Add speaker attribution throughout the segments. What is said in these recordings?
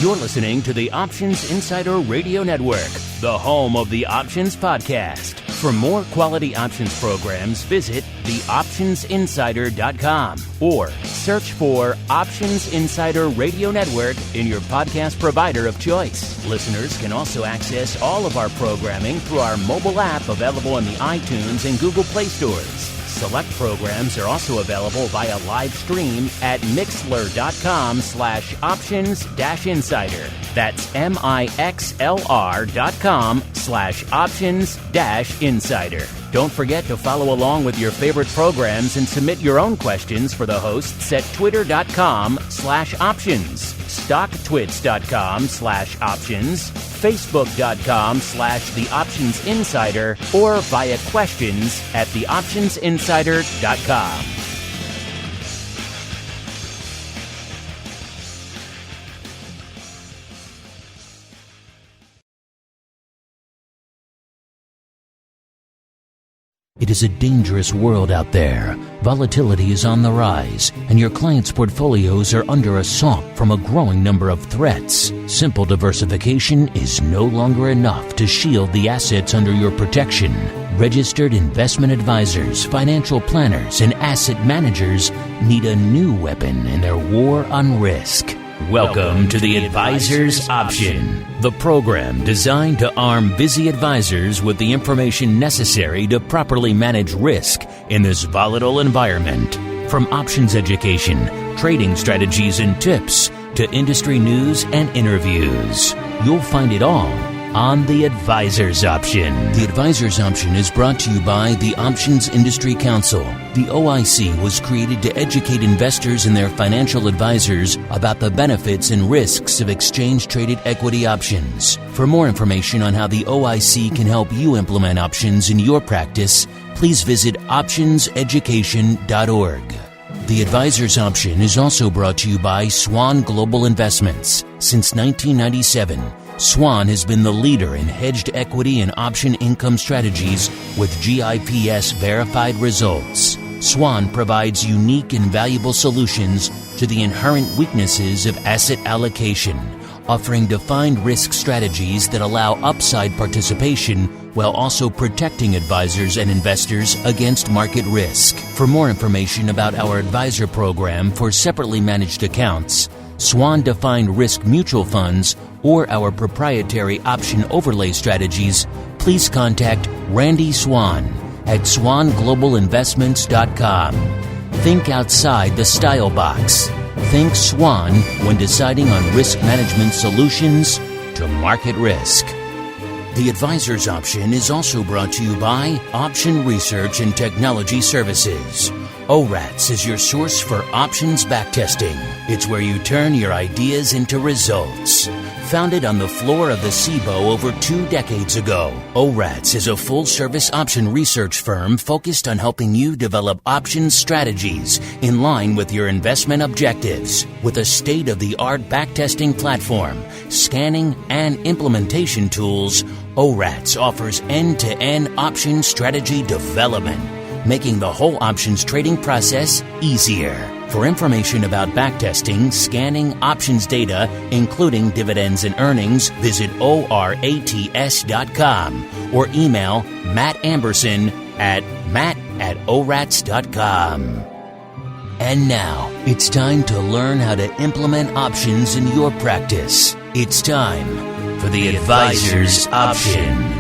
Speaker 1: You're listening to the Options Insider Radio Network, the home of the Options Podcast. For more quality options programs, visit theoptionsinsider.com or search for Options Insider Radio Network in your podcast provider of choice. Listeners can also access all of our programming through our mobile app available in the iTunes and Google Play stores. Select programs are also available via live stream at mixlr.com/options-insider. That's mixlr.com/options-insider. Don't forget to follow along with your favorite programs and submit your own questions for the hosts at twitter.com/options, stocktwits.com/options, facebook.com/theoptionsinsider, or via questions at theoptionsinsider.com.
Speaker 2: It is a dangerous world out there. Volatility is on the rise, and your clients' portfolios are under assault from a growing number of threats. Simple diversification is no longer enough to shield the assets under your protection. Registered investment advisors, financial planners, and asset managers need a new weapon in their war on risk. Welcome to the Advisor's Option, the program designed to arm busy advisors with the information necessary to properly manage risk in this volatile environment. From options education, trading strategies and tips, to industry news and interviews, you'll find it all on the Advisor's Option. The Advisor's Option is brought to you by the Options Industry Council. The OIC was created to educate investors and their financial advisors about the benefits and risks of exchange-traded equity options. For more information on how the OIC can help you implement options in your practice, please visit optionseducation.org. The Advisor's Option is also brought to you by SWAN Global Investments. Since 1997, SWAN has been the leader in hedged equity and option income strategies with GIPS verified results. SWAN provides unique and valuable solutions to the inherent weaknesses of asset allocation, offering defined risk strategies that allow upside participation while also protecting advisors and investors against market risk. For more information about our advisor program for separately managed accounts, SWAN defined risk mutual funds, or our proprietary option overlay strategies, please contact Randy Swan at swanglobalinvestments.com. Think outside the style box. Think SWAN when deciding on risk management solutions to market risk. The Advisor's Option is also brought to you by Option Research and Technology Services. ORATS is your source for options backtesting. It's where you turn your ideas into results. Founded on the floor of the SIBO over 2 decades ago, ORATS is a full-service option research firm focused on helping you develop options strategies in line with your investment objectives. With a state-of-the-art backtesting platform, scanning, and implementation tools, ORATS offers end-to-end option strategy development, making the whole options trading process easier. For information about backtesting, scanning options data, including dividends and earnings, visit ORATS.com or email Matt Amberson at matt@orats.com. And now, it's time to learn how to implement options in your practice. It's time for the Advisor's Option.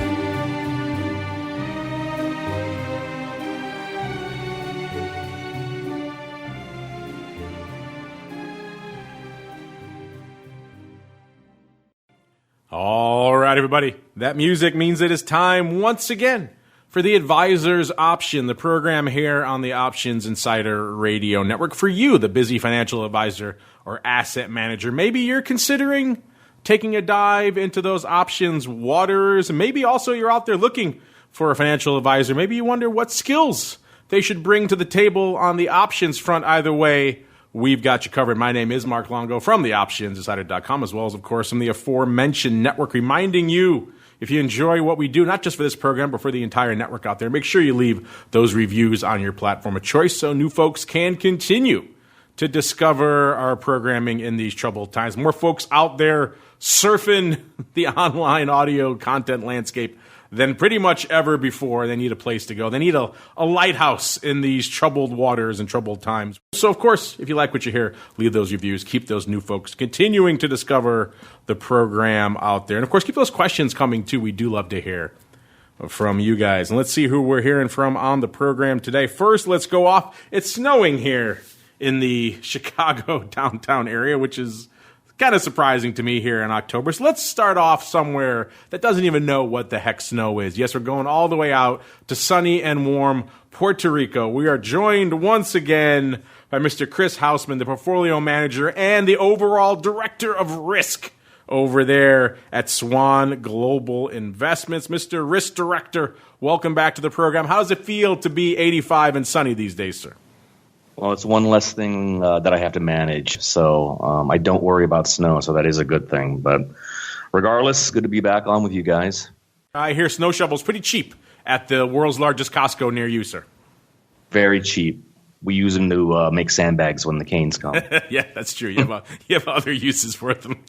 Speaker 3: All right, everybody. That music means it is time once again for the Advisor's Option, the program here on the Options Insider Radio Network. For you, the busy financial advisor or asset manager, maybe you're considering taking a dive into those options waters. Maybe also you're out there looking for a financial advisor. Maybe you wonder what skills they should bring to the table on the options front. Either way, we've got you covered. My name is Mark Longo from theoptionsinsider.com, as well as, of course, from the aforementioned network, reminding you, if you enjoy what we do, not just for this program, but for the entire network out there, make sure you leave those reviews on your platform of choice so new folks can continue to discover our programming in these troubled times. More folks out there surfing the online audio content landscape than pretty much ever before. They need a place to go. They need a lighthouse in these troubled waters and troubled times. So, of course, if you like what you hear, leave those reviews. Keep those new folks continuing to discover the program out there. And, of course, keep those questions coming, too. We do love to hear from you guys. And let's see who we're hearing from on the program today. First, let's go off. It's snowing here in the Chicago downtown area, which is kind of surprising to me here in October. So let's start off somewhere that doesn't even know what the heck snow is. Yes, we're going all the way out to sunny and warm Puerto Rico. We are joined once again by Mr. Chris Hausman, the portfolio manager and the overall director of risk over there at SWAN Global Investments. Mr. Risk Director, welcome back to the program. How does it feel to be 85 and sunny these days, sir?
Speaker 4: Well, it's one less thing that I have to manage, so I don't worry about snow, so that is a good thing. But regardless, good to be back on with you guys.
Speaker 3: I hear snow shovels pretty cheap at the world's largest Costco near you, sir.
Speaker 4: Very cheap. We use them to make sandbags when the canes come.
Speaker 3: Yeah, that's true. You have other uses for them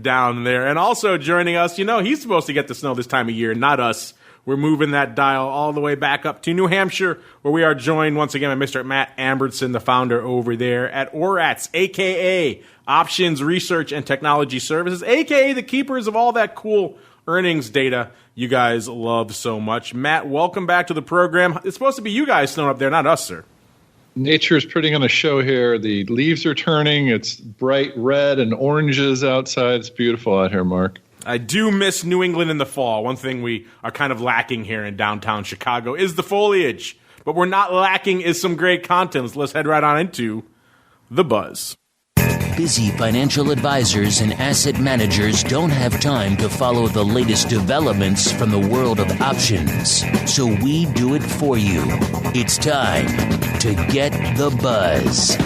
Speaker 3: down there. And also joining us, he's supposed to get the snow this time of year, not us. We're moving that dial all the way back up to New Hampshire, where we are joined once again by Mr. Matt Amberson, the founder over there at ORATS, a.k.a. Options Research and Technology Services, a.k.a. the keepers of all that cool earnings data you guys love so much. Matt, welcome back to the program. It's supposed to be you guys snowing up there, not us, sir.
Speaker 5: Nature's putting on a show here. The leaves are turning. It's bright red and oranges outside. It's beautiful out here, Mark.
Speaker 3: I do miss New England in the fall. One thing we are kind of lacking here in downtown Chicago is the foliage. But we're not lacking is some great content. Let's head right on into The Buzz.
Speaker 2: Busy financial advisors and asset managers don't have time to follow the latest developments from the world of options. So we do it for you. It's time to get the buzz.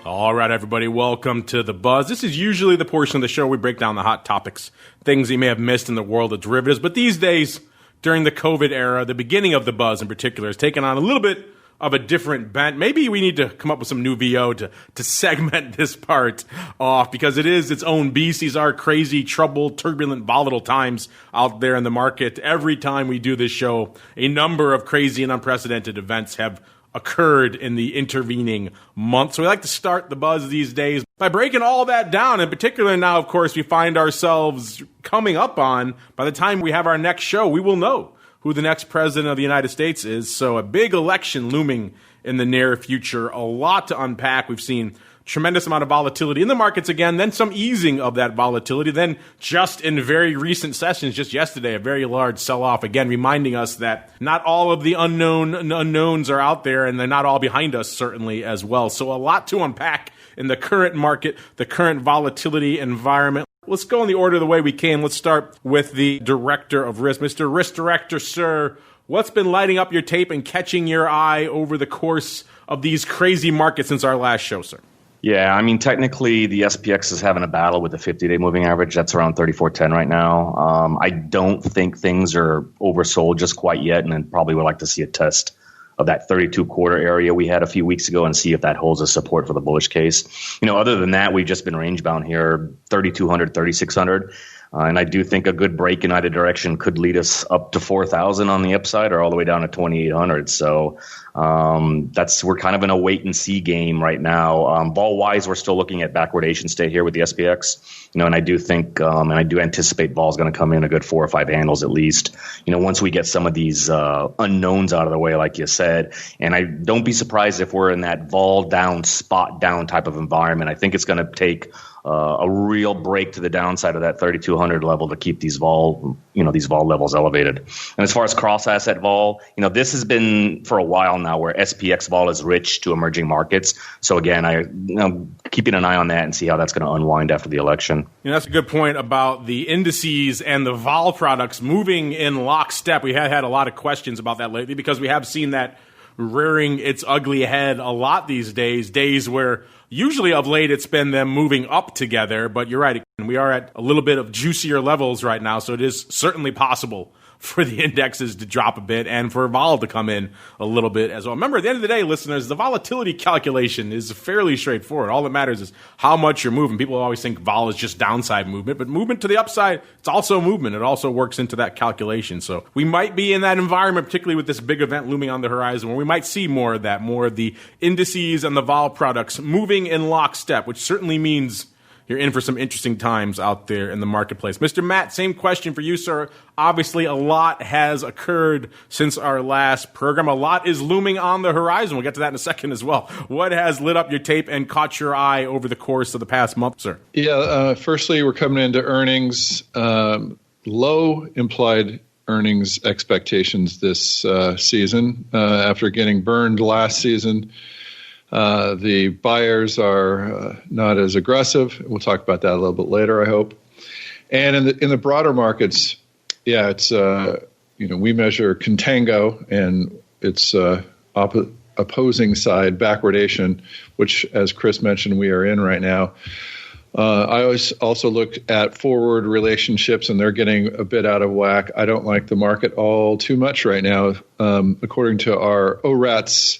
Speaker 3: All right, everybody, welcome to The Buzz. This is usually the portion of the show we break down the hot topics, things you may have missed in the world of derivatives. But these days, during the COVID era, the beginning of The Buzz in particular has taken on a little bit of a different bent. Maybe we need to come up with some new VO to segment this part off, because it is its own beast. These are crazy, troubled, turbulent, volatile times out there in the market. Every time we do this show, a number of crazy and unprecedented events have occurred in the intervening month. So we like to start The Buzz these days by breaking all that down. In particular now, of course, we find ourselves coming up on, by the time we have our next show, we will know who the next president of the United States is. So a big election looming in the near future. A lot to unpack. We've seen tremendous amount of volatility in the markets again, then some easing of that volatility, then just in very recent sessions, just yesterday, a very large sell-off, again, reminding us that not all of the unknowns are out there, and they're not all behind us, certainly, as well. So a lot to unpack in the current market, the current volatility environment. Let's go in the order of the way we came. Let's start with the Director of Risk. Mr. Risk Director, sir, what's been lighting up your tape and catching your eye over the course of these crazy markets since our last show, sir?
Speaker 4: Yeah, I mean, technically, the SPX is having a battle with the 50-day moving average. That's around 34.10 right now. I don't think things are oversold just quite yet, and then probably would like to see a test of that 32-quarter area we had a few weeks ago and see if that holds a support for the bullish case. Other than that, we've just been range-bound here, 3,200, 3,600. And I do think a good break in either direction could lead us up to 4,000 on the upside or all the way down to 2,800. So we're kind of in a wait-and-see game right now. Vol-wise, we're still looking at backwardation state here with the SPX. And I do think and I do anticipate vol is going to come in a good 4 or 5 handles at least, once we get some of these unknowns out of the way, like you said. And I don't be surprised if we're in that vol down, spot down type of environment. I think it's going to take a real break to the downside of that 3,200 level to keep these vol levels elevated. And as far as cross asset vol, this has been for a while now where SPX vol is rich to emerging markets. So again, I'm keeping an eye on that and see how that's going to unwind after the election.
Speaker 3: That's a good point about the indices and the vol products moving in lockstep. We have had a lot of questions about that lately because we have seen that rearing its ugly head a lot these days where usually of late it's been them moving up together, but you're right, we are at a little bit of juicier levels right now, so it is certainly possible for the indexes to drop a bit and for vol to come in a little bit as well. Remember, at the end of the day, listeners, the volatility calculation is fairly straightforward. All that matters is how much you're moving. People always think vol is just downside movement, but movement to the upside, it's also movement. It also works into that calculation. So we might be in that environment, particularly with this big event looming on the horizon, where we might see more of that, more of the indices and the vol products moving in lockstep, which certainly means you're in for some interesting times out there in the marketplace. Mr. Matt, same question for you, sir. Obviously, a lot has occurred since our last program. A lot is looming on the horizon. We'll get to that in a second as well. What has lit up your tape and caught your eye over the course of the past month, sir?
Speaker 5: Yeah, firstly, we're coming into earnings. Low implied earnings expectations this season after getting burned last season. The buyers are not as aggressive. We'll talk about that a little bit later, I hope. And in the broader markets, yeah, it's we measure contango and its opposing side backwardation, which, as Chris mentioned, we are in right now. I always also look at forward relationships, and they're getting a bit out of whack. I don't like the market all too much right now. According to our ORATS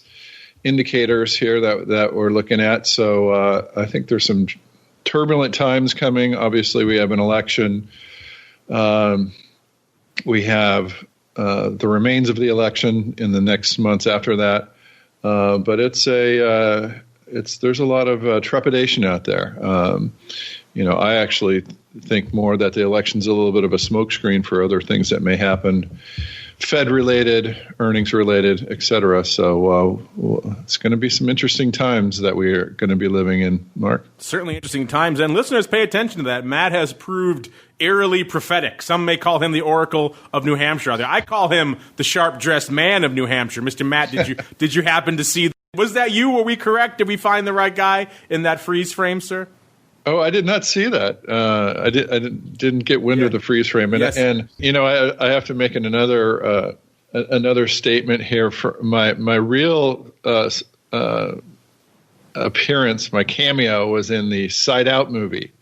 Speaker 5: indicators here that we're looking at. So I think there's some turbulent times coming. Obviously, we have an election. We have the remains of the election in the next months after that. But there's a lot of trepidation out there. I actually think more that the election's a little bit of a smokescreen for other things that may happen, Fed-related, earnings-related, et cetera. So it's going to be some interesting times that we are going to be living in, Mark.
Speaker 3: Certainly interesting times. And listeners, pay attention to that. Matt has proved eerily prophetic. Some may call him the Oracle of New Hampshire out there. I call him the sharp-dressed man of New Hampshire. Mr. Matt, did you happen to see? Was that you? Were we correct? Did we find the right guy in that freeze frame, sir?
Speaker 5: Oh, I did not see that. I didn't get wind of the freeze frame, and
Speaker 3: yes.
Speaker 5: And I have to make another statement here. For my real appearance, my cameo was in the Side Out movie.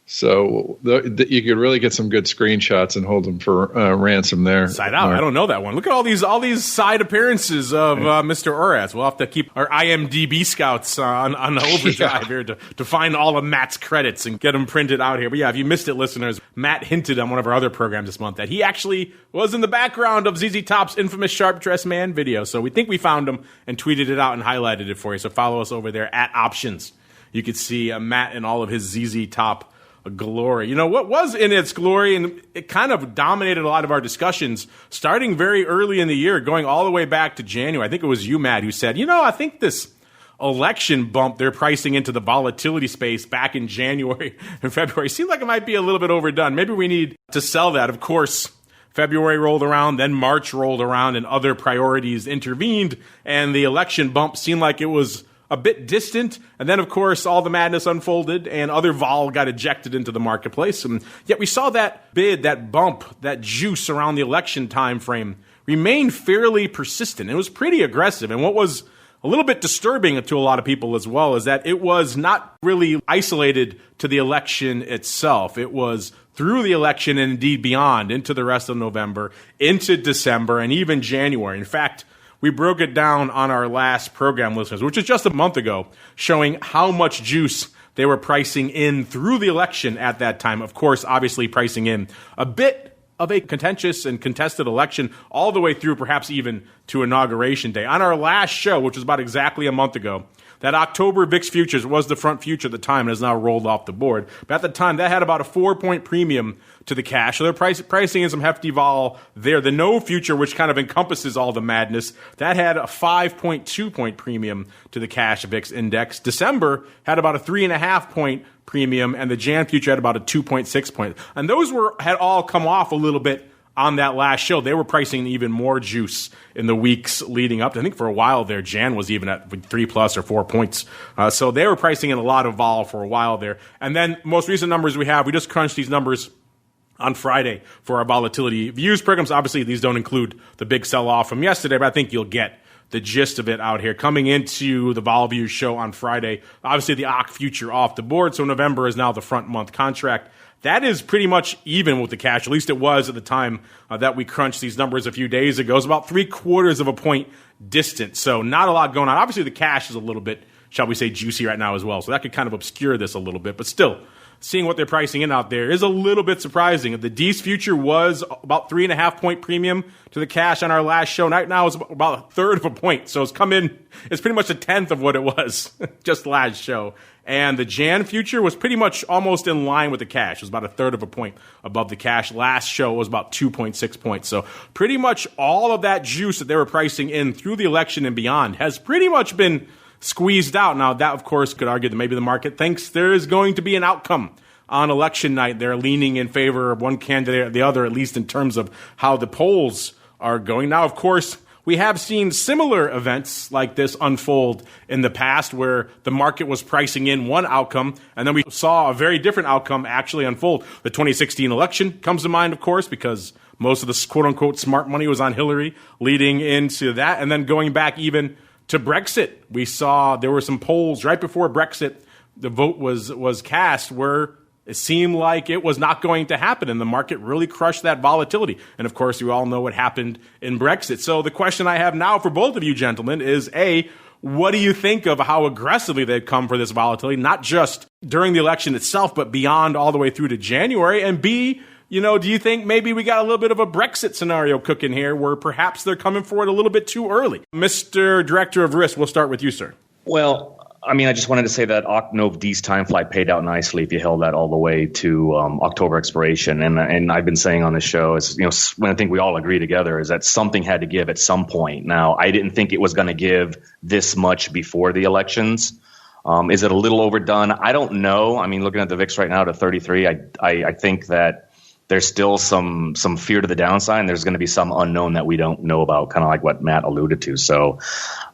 Speaker 5: So you could really get some good screenshots and hold them for ransom there.
Speaker 3: Side Out, I don't know that one. Look at all these side appearances of Mr. Oratz. We'll have to keep our IMDb scouts on overdrive here to find all of Matt's credits and get them printed out here. But yeah, if you missed it, listeners, Matt hinted on one of our other programs this month that he actually was in the background of ZZ Top's infamous Sharp Dressed Man video. So we think we found him and tweeted it out and highlighted it for you. So follow us over there at Options. You could see Matt in all of his ZZ Top glory. What was in its glory, and it kind of dominated a lot of our discussions starting very early in the year, going all the way back to January. I think it was you, Matt, who said, I think this election bump they're pricing into the volatility space back in January and February seemed like it might be a little bit overdone. Maybe we need to sell that. Of course, February rolled around, then March rolled around, and other priorities intervened, and the election bump seemed like it was a bit distant, and then, of course, all the madness unfolded, and other vol got ejected into the marketplace. And yet we saw that bid, that bump, that juice around the election time frame remain fairly persistent. It was pretty aggressive, and what was a little bit disturbing to a lot of people as well is that it was not really isolated to the election itself. It was through the election and indeed beyond, into the rest of November, into December, and even January. In fact, we broke it down on our last program, listeners, which is just a month ago, showing how much juice they were pricing in through the election at that time. Of course, obviously pricing in a bit of a contentious and contested election all the way through, perhaps even to Inauguration Day. On our last show, which was about exactly a month ago, that October VIX futures was the front future at the time and has now rolled off the board. But at the time, that had about a 4-point premium to the cash. So they're pricing in some hefty vol there. The no future, which kind of encompasses all the madness, that had a 5.2-point premium to the cash VIX index. December had about a 3.5-point premium, and the Jan future had about a 2.6 point. And those had all come off a little bit on that last show. They were pricing even more juice in the weeks leading up. I think for a while there, Jan was even at 3+ or 4 points. So they were pricing in a lot of vol for a while there. And then most recent numbers we just crunched these numbers on Friday for our volatility views programs. Obviously, these don't include the big sell-off from yesterday, but I think you'll get the gist of it out here. Coming into the VolView show on Friday, obviously the OCC future off the board, so November is now the front month contract. That is pretty much even with the cash. At least it was at the time that we crunched these numbers a few days ago. It was about 0.75 of a point distant, so not a lot going on. Obviously the cash is a little bit, shall we say, juicy right now as well, so that could kind of obscure this a little bit, but still, seeing what they're pricing in out there is a little bit surprising. The D's future was about 3.5 point premium to the cash on our last show. Right now it's about a third of a point. So it's come in, it's pretty much a tenth of what it was just last show. And the Jan future was pretty much almost in line with the cash. It was about a third of a point above the cash. Last show was about 2.6 points. So pretty much all of that juice that they were pricing in through the election and beyond has pretty much been squeezed out. Now, that, of course, could argue that maybe the market thinks there is going to be an outcome on election night. They're leaning in favor of one candidate or the other, at least in terms of how the polls are going. Now, of course, we have seen similar events like this unfold in the past where the market was pricing in one outcome, and then we saw a very different outcome actually unfold. The 2016 election comes to mind, of course, because most of the quote-unquote smart money was on Hillary leading into that. And then going back even to Brexit, we saw there were some polls right before Brexit, the vote was cast, where it seemed like it was not going to happen, and the market really crushed that volatility. And, of course, you all know what happened in Brexit. So the question I have now for both of you gentlemen is, A, what do you think of how aggressively they've come for this volatility, not just during the election itself, but beyond all the way through to January? And B, do you think maybe we got a little bit of a Brexit scenario cooking here where perhaps they're coming for it a little bit too early? Mr. Director of Risk, we'll start with you, sir.
Speaker 4: Well, I just wanted to say that Ocnov D's time flight paid out nicely if you held that all the way to October expiration. And I've been saying on this show, when I think we all agree together, is that something had to give at some point. Now, I didn't think it was going to give this much before the elections. Is it a little overdone? I don't know. Looking at the VIX right now to 33, I think that there's still some fear to the downside, and there's going to be some unknown that we don't know about, kind of like what Matt alluded to. So,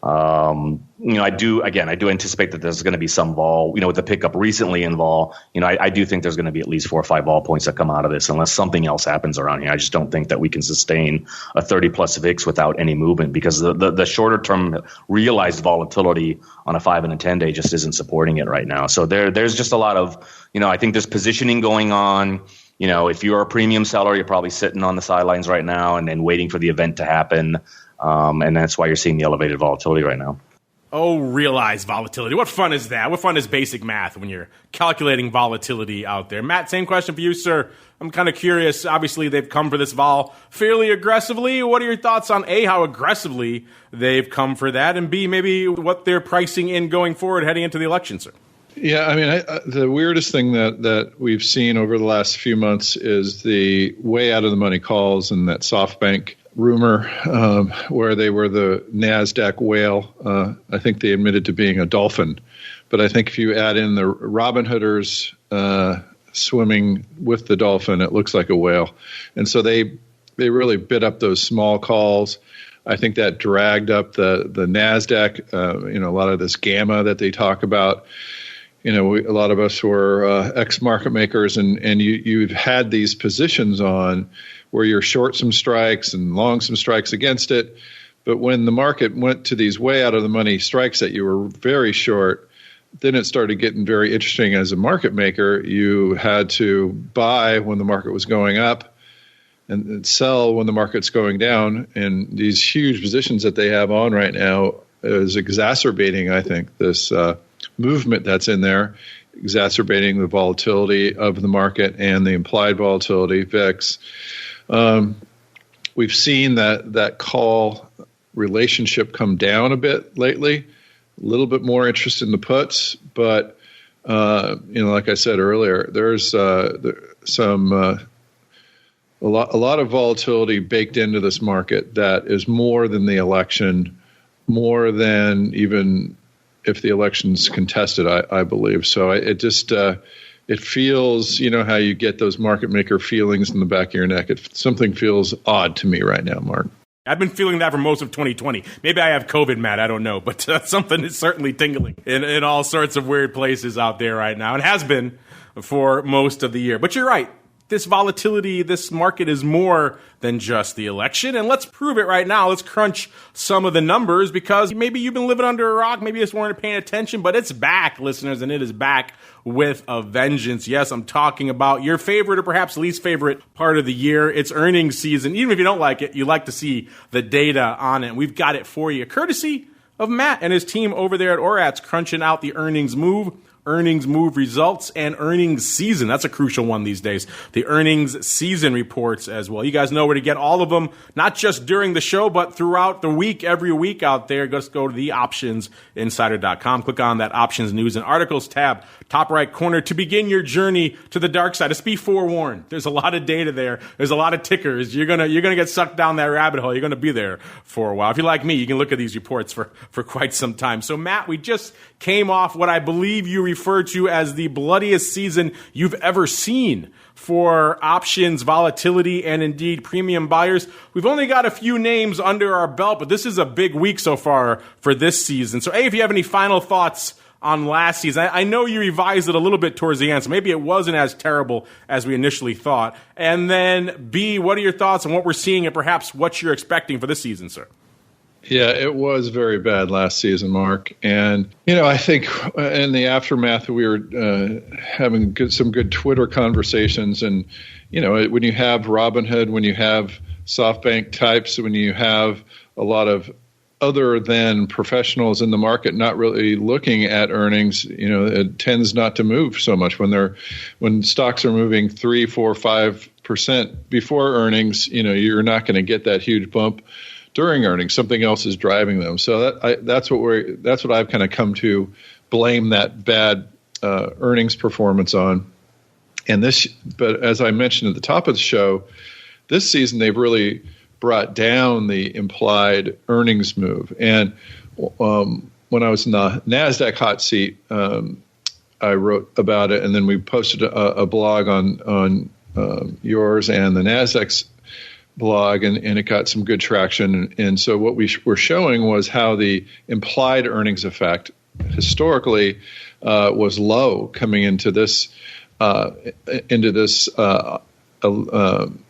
Speaker 4: I do anticipate that there's going to be some vol, with the pickup recently in vol, I do think there's going to be at least 4 or 5 vol points that come out of this unless something else happens around here. I just don't think that we can sustain a 30 plus VIX without any movement, because the shorter term realized volatility on a 5 and a 10 day just isn't supporting it right now. So there's just a lot of, I think there's positioning going on. If you're a premium seller, you're probably sitting on the sidelines right now and then waiting for the event to happen. And that's why you're seeing the elevated volatility right now.
Speaker 3: Oh, realized volatility. What fun is that? What fun is basic math when you're calculating volatility out there? Matt, same question for you, sir. I'm kind of curious. Obviously, they've come for this vol fairly aggressively. What are your thoughts on A, how aggressively they've come for that, and B, maybe what they're pricing in going forward heading into the election, sir?
Speaker 5: Yeah, the weirdest thing that we've seen over the last few months is the way out of the money calls and that SoftBank rumor where they were the NASDAQ whale. I think they admitted to being a dolphin. But I think if you add in the Robin Hooders swimming with the dolphin, it looks like a whale. And so they really bid up those small calls. I think that dragged up the NASDAQ, a lot of this gamma that they talk about. A lot of us were ex-market makers, and you've had these positions on where you're short some strikes and long some strikes against it. But when the market went to these way out of the money strikes that you were very short, then it started getting very interesting as a market maker. You had to buy when the market was going up and sell when the market's going down. And these huge positions that they have on right now is exacerbating, I think, this movement that's in there, exacerbating the volatility of the market and the implied volatility, VIX. We've seen that call relationship come down a bit lately, a little bit more interest in the puts, but like I said earlier, there's a lot of volatility baked into this market that is more than the election, more than even if the election's contested, I believe. So it just it feels, how you get those market maker feelings in the back of your neck. Something feels odd to me right now, Mark.
Speaker 3: I've been feeling that for most of 2020. Maybe I have COVID, Matt. I don't know. But something is certainly tingling in all sorts of weird places out there right now. It has been for most of the year. But you're right. this volatility, this market is more than just the election. And let's prove it right now. Let's crunch some of the numbers, because maybe you've been living under a rock. Maybe you just weren't paying attention, but it's back, listeners, and it is back with a vengeance. Yes, I'm talking about your favorite or perhaps least favorite part of the year. It's earnings season. Even if you don't like it, you like to see the data on it. We've got it for you, courtesy of Matt and his team over there at ORATS, crunching out the earnings move results, and earnings season. That's a crucial one these days. The earnings season reports as well. You guys know where to get all of them, not just during the show, but throughout the week, every week out there. Just go to theoptionsinsider.com. Click on that options news and articles tab, top right corner, to begin your journey to the dark side. Just be forewarned. There's a lot of data there. There's a lot of tickers. You're gonna get sucked down that rabbit hole. You're gonna be there for a while. If you're like me, you can look at these reports for quite some time. So Matt, we just came off what I believe you refer to as the bloodiest season you've ever seen for options volatility and indeed premium buyers. We've only got a few names under our belt, but this is a big week so far for this season. So A, if you have any final thoughts on last season, I know you revised it a little bit towards the end, so maybe it wasn't as terrible as we initially thought. And then B, what are your thoughts on what we're seeing and perhaps what you're expecting for this season, sir?
Speaker 5: Yeah, it was very bad last season, Mark. And, I think in the aftermath, we were having some good Twitter conversations. And, when you have Robinhood, when you have SoftBank types, when you have a lot of other than professionals in the market not really looking at earnings, it tends not to move so much when stocks are moving 3%, 4%, 5% before earnings. You're not going to get that huge bump during earnings. Something else is driving them. So that's what I've kind of come to blame that bad earnings performance on. But as I mentioned at the top of the show, this season they've really brought down the implied earnings move. And when I was in the NASDAQ hot seat, I wrote about it, and then we posted a blog on yours and the NASDAQ's blog, and it got some good traction. And so what we were showing was how the implied earnings effect historically was low coming into this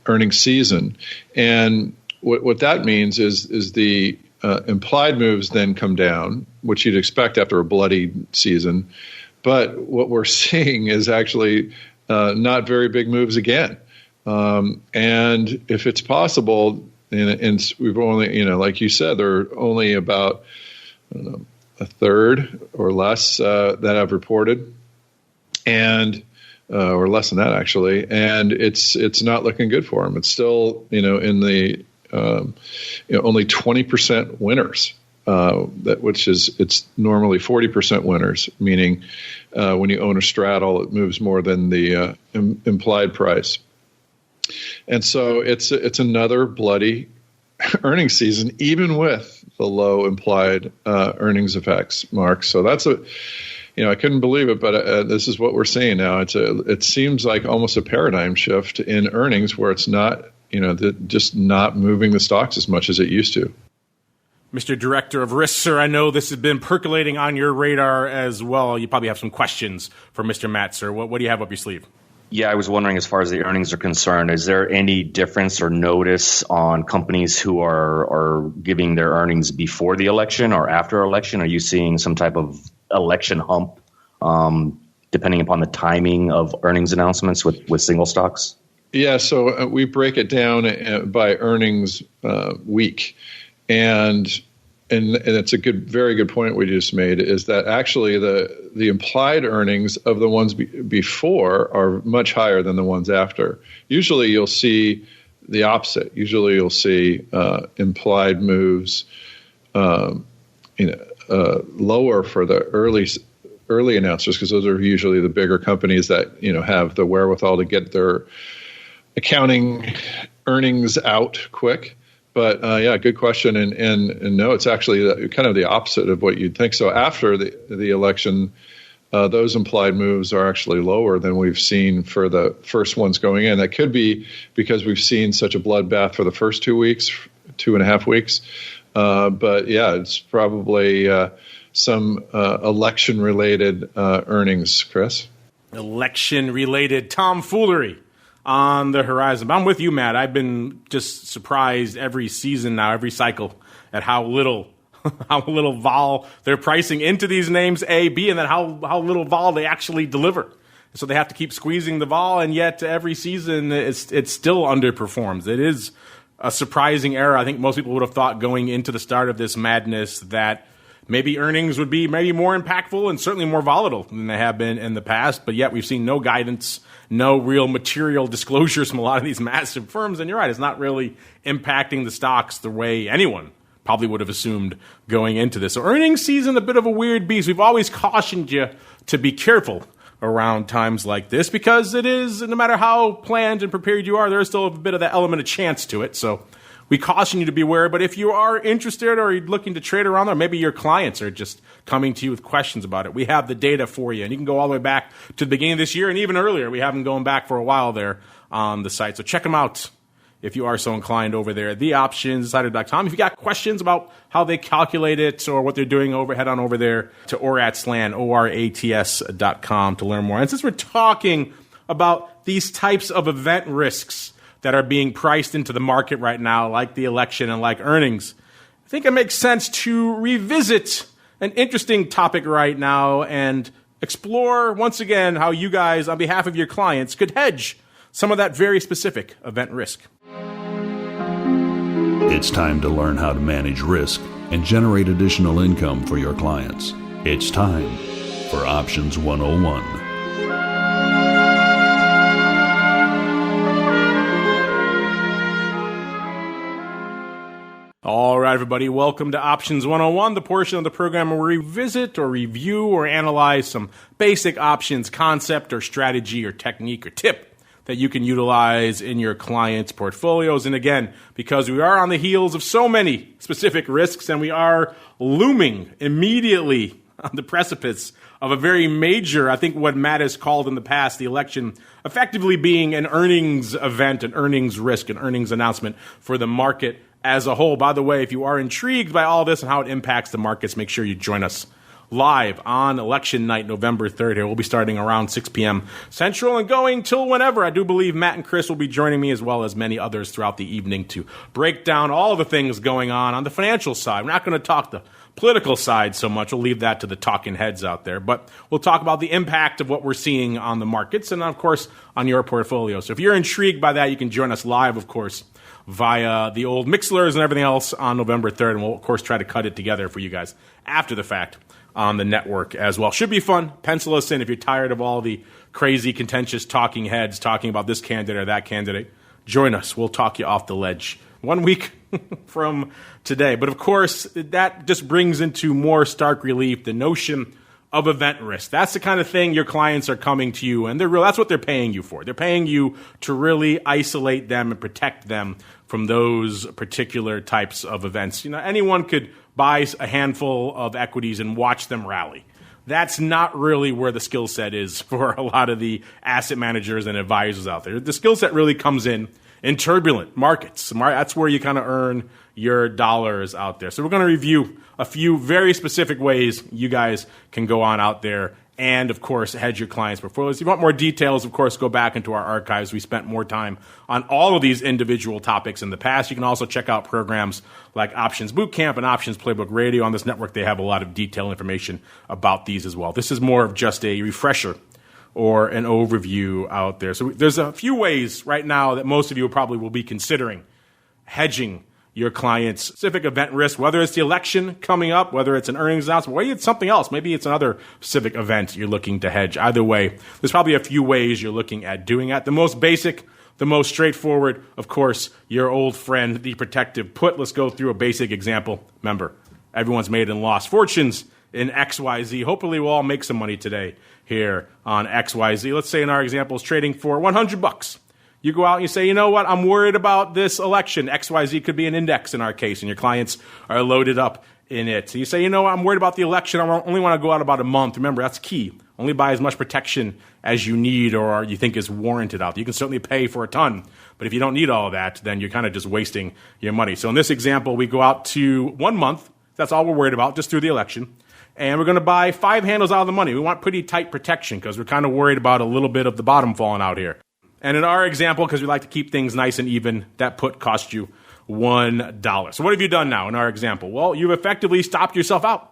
Speaker 5: earnings season. And what that means is the implied moves then come down, which you'd expect after a bloody season. But what we're seeing is actually not very big moves again. And if it's possible, and we've only, like you said, there are only about a third or less that I've reported, and or less than that actually, and it's not looking good for them. It's still in the only 20% winners, which is it's normally 40% winners, meaning when you own a straddle, it moves more than the implied price. And so it's another bloody earnings season, even with the low implied earnings effects, Mark. So that's I couldn't believe it, but this is what we're seeing now. It seems like almost a paradigm shift in earnings, where it's not, just not moving the stocks as much as it used to.
Speaker 3: Mr. Director of Risk, sir, I know this has been percolating on your radar as well. You probably have some questions for Mr. Matt, sir. What do you have up your sleeve?
Speaker 4: Yeah, I was wondering, as far as the earnings are concerned, is there any difference or notice on companies who are giving their earnings before the election or after election? Are you seeing some type of election hump, depending upon the timing of earnings announcements with single stocks?
Speaker 5: Yeah, so we break it down by earnings week, and it's a very good point we just made, is that actually the implied earnings of the ones before are much higher than the ones after. Usually you'll see the opposite. Usually you'll see implied moves lower for the early announcers, because those are usually the bigger companies that have the wherewithal to get their accounting earnings out quick. But yeah, good question. And no, it's actually kind of the opposite of what you'd think. So after the election, those implied moves are actually lower than we've seen for the first ones going in. That could be because we've seen such a bloodbath for the first 2 weeks, 2.5 weeks. But yeah, it's probably some election-related earnings, Chris.
Speaker 3: Election-related tomfoolery. on the horizon. But I'm with you, Matt. I've been just surprised every season now, every cycle, at how little vol they're pricing into these names, A, B, and then how little vol they actually deliver. So they have to keep squeezing the vol, and yet every season it still underperforms. It is a surprising error. I think most people would have thought going into the start of this madness that maybe earnings would be maybe more impactful and certainly more volatile than they have been in the past, but yet we've seen no guidance, no real material disclosures from a lot of these massive firms. And you're right, it's not really impacting the stocks the way anyone probably would have assumed going into this. So earnings season, a bit of a weird beast. We've always cautioned you to be careful around times like this because it is, no matter how planned and prepared you are, there's still a bit of that element of chance to it. So we caution you to be aware, but if you are interested or you're looking to trade around there, maybe your clients are just coming to you with questions about it, we have the data for you. And you can go all the way back to the beginning of this year and even earlier. We have them going back for a while there on the site. So check them out if you are so inclined over there at theoptionsinsider.com. If you got questions about how they calculate it or what they're doing, head on over there to ORATSLAN, ORATS.com to learn more. And since we're talking about these types of event risks that are being priced into the market right now, like the election and like earnings, I think it makes sense to revisit an interesting topic right now and explore once again how you guys, on behalf of your clients, could hedge some of that very specific event risk.
Speaker 6: It's time to learn how to manage risk and generate additional income for your clients. It's time for Options 101.
Speaker 3: All right, everybody, welcome to Options 101, the portion of the program where we revisit or review or analyze some basic options concept or strategy or technique or tip that you can utilize in your clients' portfolios. And again, because we are on the heels of so many specific risks and we are looming immediately on the precipice of a very major, I think what Matt has called in the past, the election effectively being an earnings event, an earnings risk, an earnings announcement for the market as a whole. By the way, if you are intrigued by all this and how it impacts the markets, make sure you join us live on election night, November 3rd. Here we'll be starting around 6 p.m. Central and going till whenever. I do believe Matt and Chris will be joining me as well as many others throughout the evening to break down all the things going on the financial side. We're not going to talk the political side so much. We'll leave that to the talking heads out there. But we'll talk about the impact of what we're seeing on the markets and, of course, on your portfolio. So if you're intrigued by that, you can join us live, of course, via the old Mixlers and everything else on November 3rd. And we'll, of course, try to cut it together for you guys after the fact on the network as well. Should be fun. Pencil us in if you're tired of all the crazy, contentious talking heads talking about this candidate or that candidate. Join us. We'll talk you off the ledge 1 week from today. But, of course, that just brings into more stark relief the notion of event risk. That's the kind of thing your clients are coming to you, and that's what they're paying you for. They're paying you to really isolate them and protect them from those particular types of events. You know, anyone could buy a handful of equities and watch them rally. That's not really where the skill set is for a lot of the asset managers and advisors out there. The skill set really comes in turbulent markets. That's where you kind of earn your dollars out there. So we're going to review a few very specific ways you guys can go on out there and, of course, hedge your clients' portfolios. If you want more details, of course, go back into our archives. We spent more time on all of these individual topics in the past. You can also check out programs like Options Bootcamp and Options Playbook Radio. On this network, they have a lot of detailed information about these as well. This is more of just a refresher or an overview out there. So there's a few ways right now that most of you probably will be considering hedging your client's specific event risk, whether it's the election coming up, whether it's an earnings announcement, maybe it's something else. Maybe it's another specific event you're looking to hedge. Either way, there's probably a few ways you're looking at doing that. The most basic, the most straightforward, of course, your old friend, the protective put. Let's go through a basic example. Remember, everyone's made and lost fortunes in XYZ. Hopefully we'll all make some money today here on XYZ. Let's say in our example is trading for $100. You go out and you say, you know what, I'm worried about this election. XYZ could be an index in our case, and your clients are loaded up in it. So you say, you know what, I'm worried about the election. I only want to go out about a month. Remember, that's key. Only buy as much protection as you need or you think is warranted out there. You can certainly pay for a ton, but if you don't need all of that, then you're kind of just wasting your money. So in this example, we go out to 1 month. That's all we're worried about, just through the election. And we're going to buy 5 handles out of the money. We want pretty tight protection because we're kind of worried about a little bit of the bottom falling out here. And in our example, because we like to keep things nice and even, that put cost you $1. So what have you done now in our example? Well, you've effectively stopped yourself out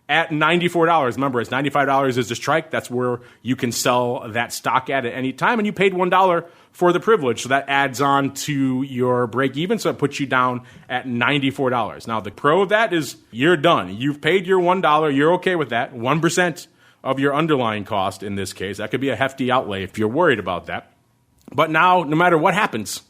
Speaker 3: at $94. Remember, it's $95 is the strike. That's where you can sell that stock at any time. And you paid $1 for the privilege. So that adds on to your break even. So it puts you down at $94. Now, the pro of that is you're done. You've paid your $1. You're okay with that. 1% of your underlying cost in this case. That could be a hefty outlay if you're worried about that. But now, no matter what happens,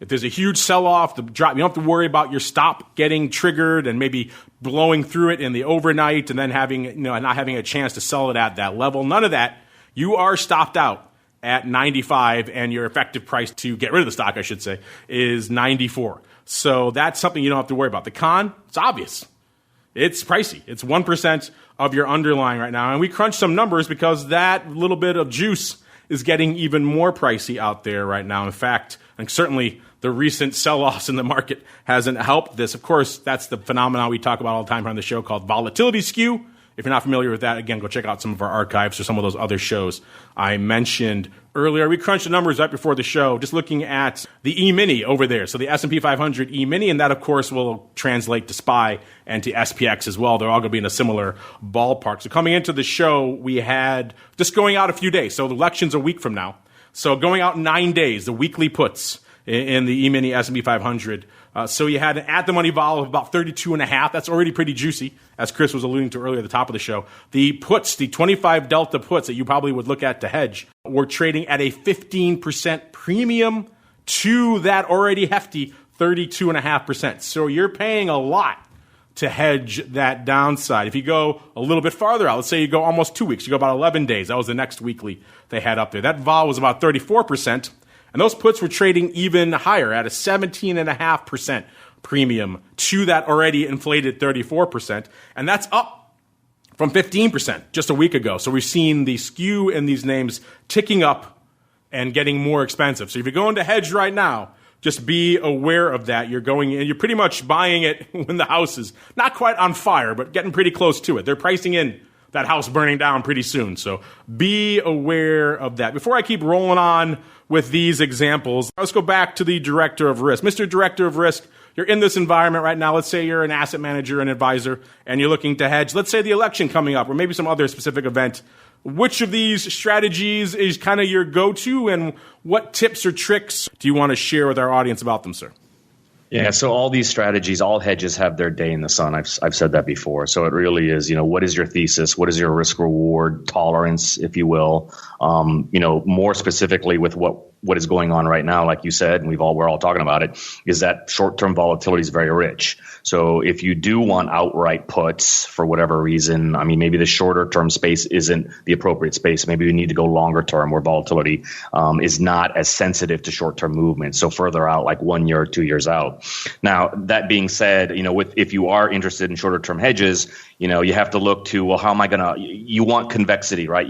Speaker 3: if there's a huge sell-off, the drop, you don't have to worry about your stop getting triggered and maybe blowing through it in the overnight and then not having a chance to sell it at that level. None of that. You are stopped out at 95, and your effective price to get rid of the stock, I should say, is 94. So that's something you don't have to worry about. The con, it's obvious. It's pricey. It's 1% of your underlying right now. And we crunched some numbers because that little bit of juice is getting even more pricey out there right now. In fact, and certainly the recent sell-offs in the market hasn't helped this. Of course, that's the phenomenon we talk about all the time on the show called volatility skew. If you're not familiar with that, again, go check out some of our archives or some of those other shows I mentioned earlier. We crunched the numbers right before the show, just looking at the E-mini over there. So the S&P 500 E-mini, and that, of course, will translate to SPY and to SPX as well. They're all going to be in a similar ballpark. So coming into the show, we had just going out a few days. So the election's a week from now. So going out 9 days, the weekly puts in the E-mini S&P 500. So you had an at-the-money vol of about 32.5. That's already pretty juicy, as Chris was alluding to earlier at the top of the show. The puts, the 25 delta puts that you probably would look at to hedge, were trading at a 15% premium to that already hefty 32.5%. So you're paying a lot to hedge that downside. If you go a little bit farther out, let's say you go almost 2 weeks, you go about 11 days. That was the next weekly they had up there. That vol was about 34%. And those puts were trading even higher at a 17.5% premium to that already inflated 34%. And that's up from 15% just a week ago. So we've seen the skew in these names ticking up and getting more expensive. So if you're going to hedge right now, just be aware of that. You're going in, you're pretty much buying it when the house is not quite on fire, but getting pretty close to it. They're pricing in that house burning down pretty soon. So be aware of that. Before I keep rolling on with these examples, let's go back to the director of risk. Mr. Director of Risk, you're in this environment right now. Let's say you're an asset manager, an advisor, and you're looking to hedge. Let's say the election coming up or maybe some other specific event. Which of these strategies is kind of your go-to, and what tips or tricks do you want to share with our audience about them, sir?
Speaker 4: Yeah, so all these strategies, all hedges have their day in the sun. I've said that before. So it really is, what is your thesis? What is your risk reward tolerance, if you will? More specifically with what is going on right now, like you said, and we're all talking about it, is that short-term volatility is very rich. So if you do want outright puts for whatever reason, maybe the shorter-term space isn't the appropriate space. Maybe we need to go longer-term where volatility is not as sensitive to short-term movement. So further out, like 1 year or 2 years out. Now, that being said, if you are interested in shorter-term hedges, you have to look to, well, how am I you want convexity, right?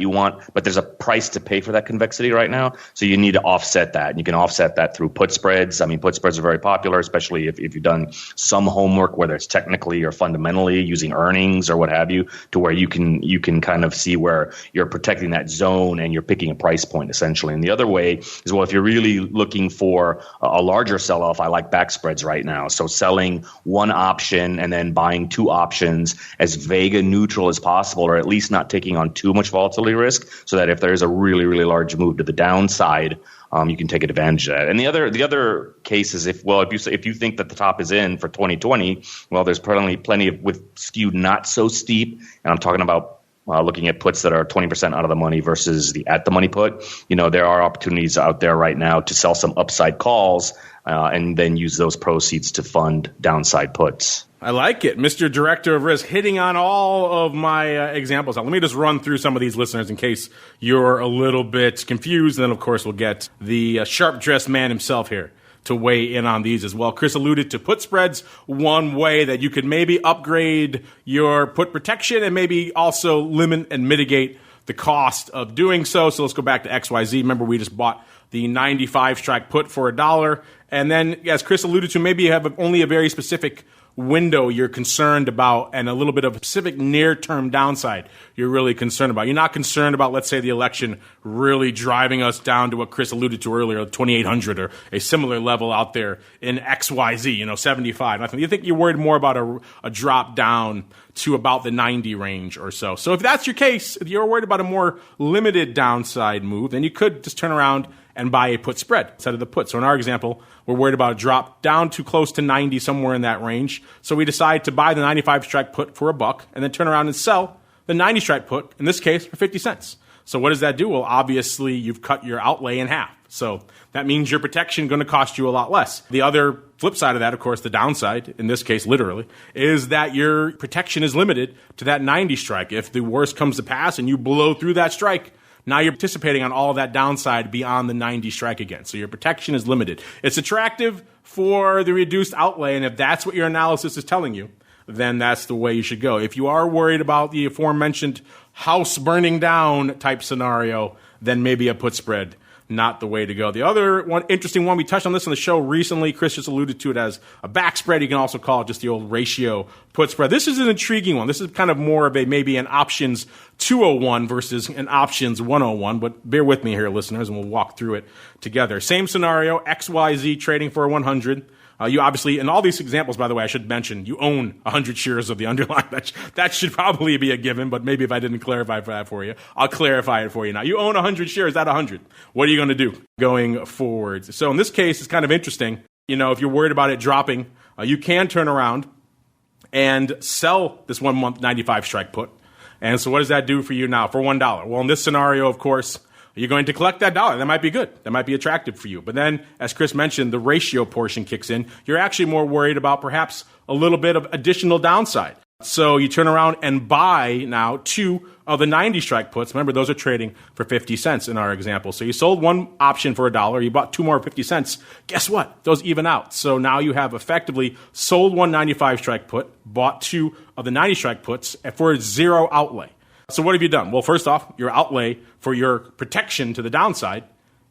Speaker 4: But there's a price to pay for that convexity right now. So you need to offset that. And you can offset that through put spreads. Put spreads are very popular, especially if you've done some homework, whether it's technically or fundamentally using earnings or what have you, to where you can kind of see where you're protecting that zone and you're picking a price point essentially. And the other way is, well, if you're really looking for a larger sell-off, I like back spreads right now. So selling one option and then buying two options as Vega neutral as possible, or at least not taking on too much volatility risk, so that if there's a really, really large move to the downside, you can take advantage of that. And the other case is if you think that the top is in for 2020, well, there's plenty of with skew not so steep, and I'm talking about looking at puts that are 20% out of the money versus the at the money put. There are opportunities out there right now to sell some upside calls and then use those proceeds to fund downside puts.
Speaker 3: I like it. Mr. Director of Risk hitting on all of my examples. Now, let me just run through some of these listeners in case you're a little bit confused. And then, of course, we'll get the sharp-dressed man himself here to weigh in on these as well. Chris alluded to put spreads, one way that you could maybe upgrade your put protection and maybe also limit and mitigate the cost of doing so. So let's go back to XYZ. Remember, we just bought the 95 strike put for $1. And then, as Chris alluded to, maybe you have only a very specific window you're concerned about and a little bit of specific near-term downside you're really concerned about. You're not concerned about, let's say, the election really driving us down to what Chris alluded to earlier, 2,800 or a similar level out there in XYZ, 75. Nothing. You think you're worried more about a drop down to about the 90 range or so. So if that's your case, if you're worried about a more limited downside move, then you could just turn around and buy a put spread instead of the put. So in our example, we're worried about a drop down to close to 90, somewhere in that range. So we decide to buy the 95 strike put for $1 and then turn around and sell the 90 strike put, in this case, for 50 cents. So what does that do? Well, obviously, you've cut your outlay in half. So that means your protection going to cost you a lot less. The other flip side of that, of course, the downside, in this case, literally, is that your protection is limited to that 90 strike. If the worst comes to pass and you blow through that strike, now you're participating on all of that downside beyond the 90 strike again. So your protection is limited. It's attractive for the reduced outlay, and if that's what your analysis is telling you, then that's the way you should go. If you are worried about the aforementioned house burning down type scenario, then maybe a put spread, not the way to go. The other one, interesting one, we touched on this on the show recently. Chris just alluded to it as a back spread. You can also call it just the old ratio put spread. This is an intriguing one. This is kind of more of maybe an options 201 versus an options 101, but bear with me here, listeners, and we'll walk through it together. Same scenario, XYZ trading for 100. You obviously, in all these examples, by the way, I should mention, you own 100 shares of the underlying. That should probably be a given, but maybe if I didn't clarify that for you, I'll clarify it for you now. You own 100 shares at 100. What are you going to do going forward? So in this case, it's kind of interesting. If you're worried about it dropping, you can turn around and sell this 1 month 95 strike put. And so what does that do for you now for $1? Well, in this scenario, of course, you're going to collect that dollar. That might be good. That might be attractive for you. But then, as Chris mentioned, the ratio portion kicks in. You're actually more worried about perhaps a little bit of additional downside. So you turn around and buy now 2 of the 90 strike puts. Remember, those are trading for 50 cents in our example. So you sold one option for $1. You bought 2 more at 50 cents. Guess what? Those even out. So now you have effectively sold one 95 strike put, bought 2 of the 90 strike puts for 0 outlay. So what have you done? Well, first off, your outlay for your protection to the downside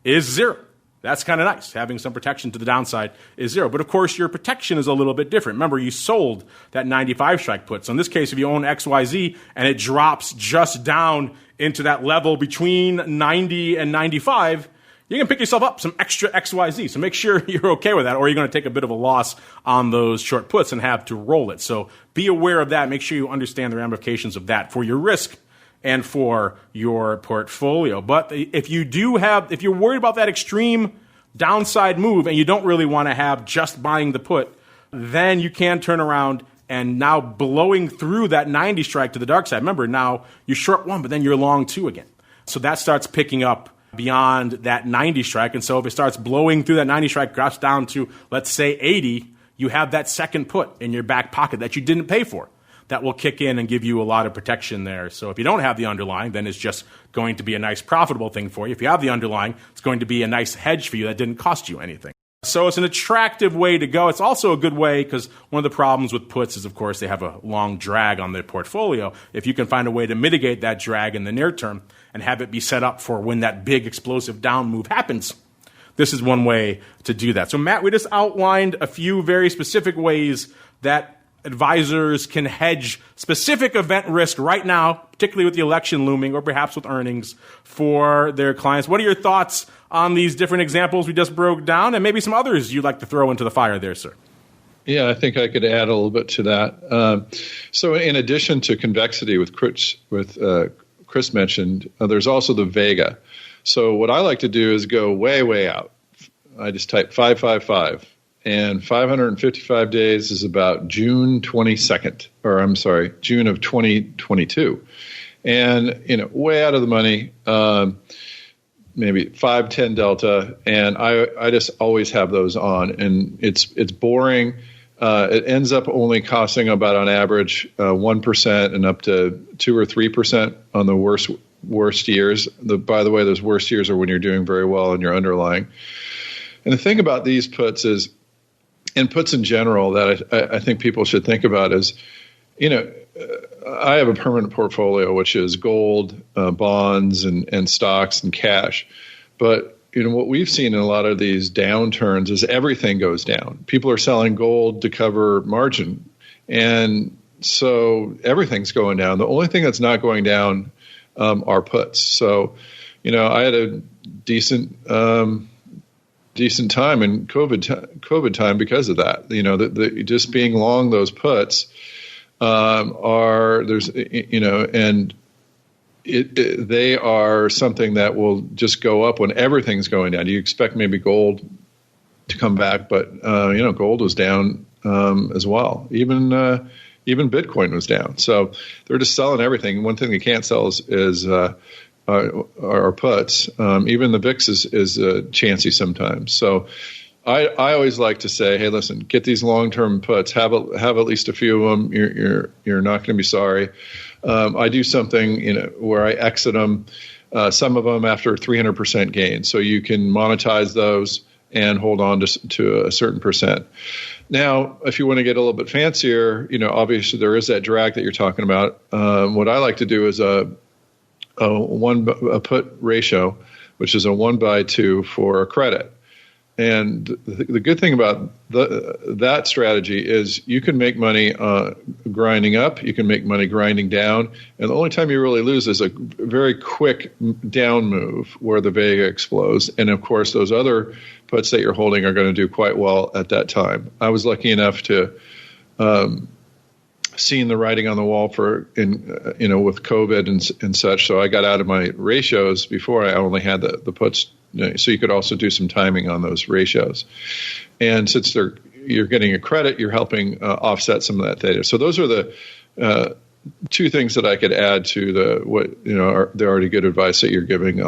Speaker 3: is 0. That's kind of nice. Having some protection to the downside is 0. But of course, your protection is a little bit different. Remember, you sold that 95 strike put. So in this case, if you own XYZ and it drops just down into that level between 90 and 95, you can pick yourself up some extra XYZ. So make sure you're okay with that, or you're going to take a bit of a loss on those short puts and have to roll it. So be aware of that. Make sure you understand the ramifications of that for your risk and for your portfolio. But if you're worried about that extreme downside move and you don't really want to have just buying the put, then you can turn around and now blowing through that 90 strike to the dark side. Remember, now you're short 1, but then you're long 2 again. So that starts picking up beyond that 90 strike. And so if it starts blowing through that 90 strike, drops down to, let's say, 80, you have that second put in your back pocket that you didn't pay for. That will kick in and give you a lot of protection there. So if you don't have the underlying, then it's just going to be a nice profitable thing for you. If you have the underlying, it's going to be a nice hedge for you that didn't cost you anything. So it's an attractive way to go. It's also a good way because one of the problems with puts is, of course, they have a long drag on their portfolio. If you can find a way to mitigate that drag in the near term and have it be set up for when that big explosive down move happens, this is one way to do that. So, Matt, we just outlined a few very specific ways that advisors can hedge specific event risk right now, particularly with the election looming or perhaps with earnings for their clients. What are your thoughts on these different examples we just broke down and maybe some others you'd like to throw into the fire there, sir?
Speaker 5: Yeah, I think I could add a little bit to that. So in addition to convexity with Chris mentioned, there's also the vega. So what I like to do is go way, way out. I just type 555. And 555 days is about June 22nd, June of 2022. And, way out of the money, maybe 5-10 delta. And I just always have those on. And it's boring. It ends up only costing about on average 1% and up to 2 or 3% on the worst years. By the way, those worst years are when you're doing very well in your underlying. And the thing about these puts is, and puts in general that I think people should think about is, I have a permanent portfolio, which is gold, bonds, and stocks and cash. But, what we've seen in a lot of these downturns is everything goes down. People are selling gold to cover margin. And so everything's going down. The only thing that's not going down are puts. So, I had a decent time in COVID time because of that. The just being long those puts they are something that will just go up when everything's going down. You expect maybe gold to come back, but gold was down as well. Even Bitcoin was down. So they're just selling everything. One thing they can't sell is our puts. Even the VIX is chancy sometimes. So I always like to say, hey, listen, get these long-term puts. Have at least a few of them. You're not going to be sorry. I do something where I exit them, some of them after 300% gain. So you can monetize those and hold on to a certain percent. Now, if you want to get a little bit fancier, obviously there is that drag that you're talking about. What I like to do is a put ratio, which is a 1/2 for a credit. And the good thing about that strategy is you can make money grinding up, you can make money grinding down, and the only time you really lose is a very quick down move where the Vega explodes. And of course, those other puts that you're holding are going to do quite well at that time. I was lucky enough to seen the writing on the wall with COVID and such. So I got out of my ratios before. I only had the puts. So you could also do some timing on those ratios. And since you're getting a credit, you're helping offset some of that data. So those are the two things that I could add to the already good advice that you're giving,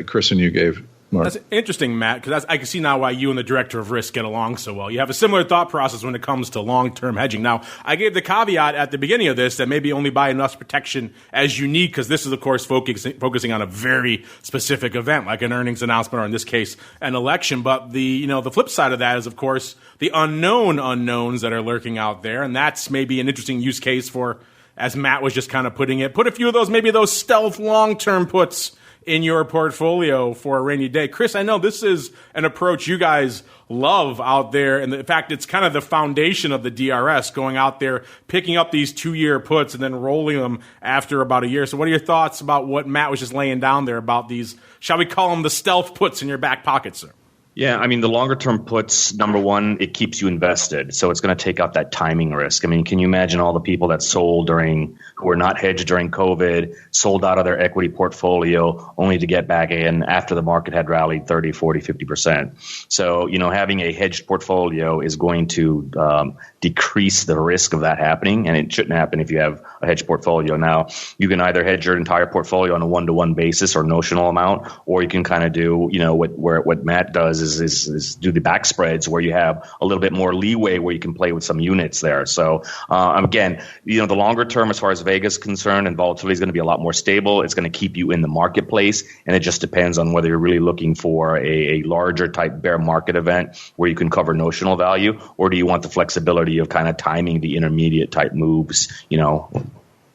Speaker 5: Chris, and you gave. Mark.
Speaker 3: That's interesting, Matt, because I can see now why you and the director of risk get along so well. You have a similar thought process when it comes to long-term hedging. Now, I gave the caveat at the beginning of this that maybe only buy enough protection as you need, because this is, of course, focusing on a very specific event, like an earnings announcement or, in this case, an election. But the flip side of that is, of course, the unknown unknowns that are lurking out there, and that's maybe an interesting use case for, as Matt was just kind of putting it, put a few of those, maybe those stealth long-term puts in your portfolio for a rainy day. Chris, I know this is an approach you guys love out there, and in fact, it's kind of the foundation of the DRS, going out there, picking up these 2-year puts and then rolling them after about a year. So what are your thoughts about what Matt was just laying down there about these, shall we call them the stealth puts in your back pocket, sir?
Speaker 4: Yeah, I mean, the longer-term puts, number one, it keeps you invested. So it's going to take out that timing risk. I mean, can you imagine all the people that sold who were not hedged during COVID, sold out of their equity portfolio only to get back in after the market had rallied 30, 40, 50%. So, having a hedged portfolio is going to decrease the risk of that happening, and it shouldn't happen if you have a hedged portfolio. Now, you can either hedge your entire portfolio on a 1-to-1 basis or notional amount, or you can kind of do, what Matt does is do the back spreads where you have a little bit more leeway where you can play with some units there. So again, the longer term as far as Vegas is concerned and volatility is going to be a lot more stable. It's going to keep you in the marketplace, and it just depends on whether you're really looking for a larger type bear market event where you can cover notional value, or do you want the flexibility of kind of timing the intermediate type moves,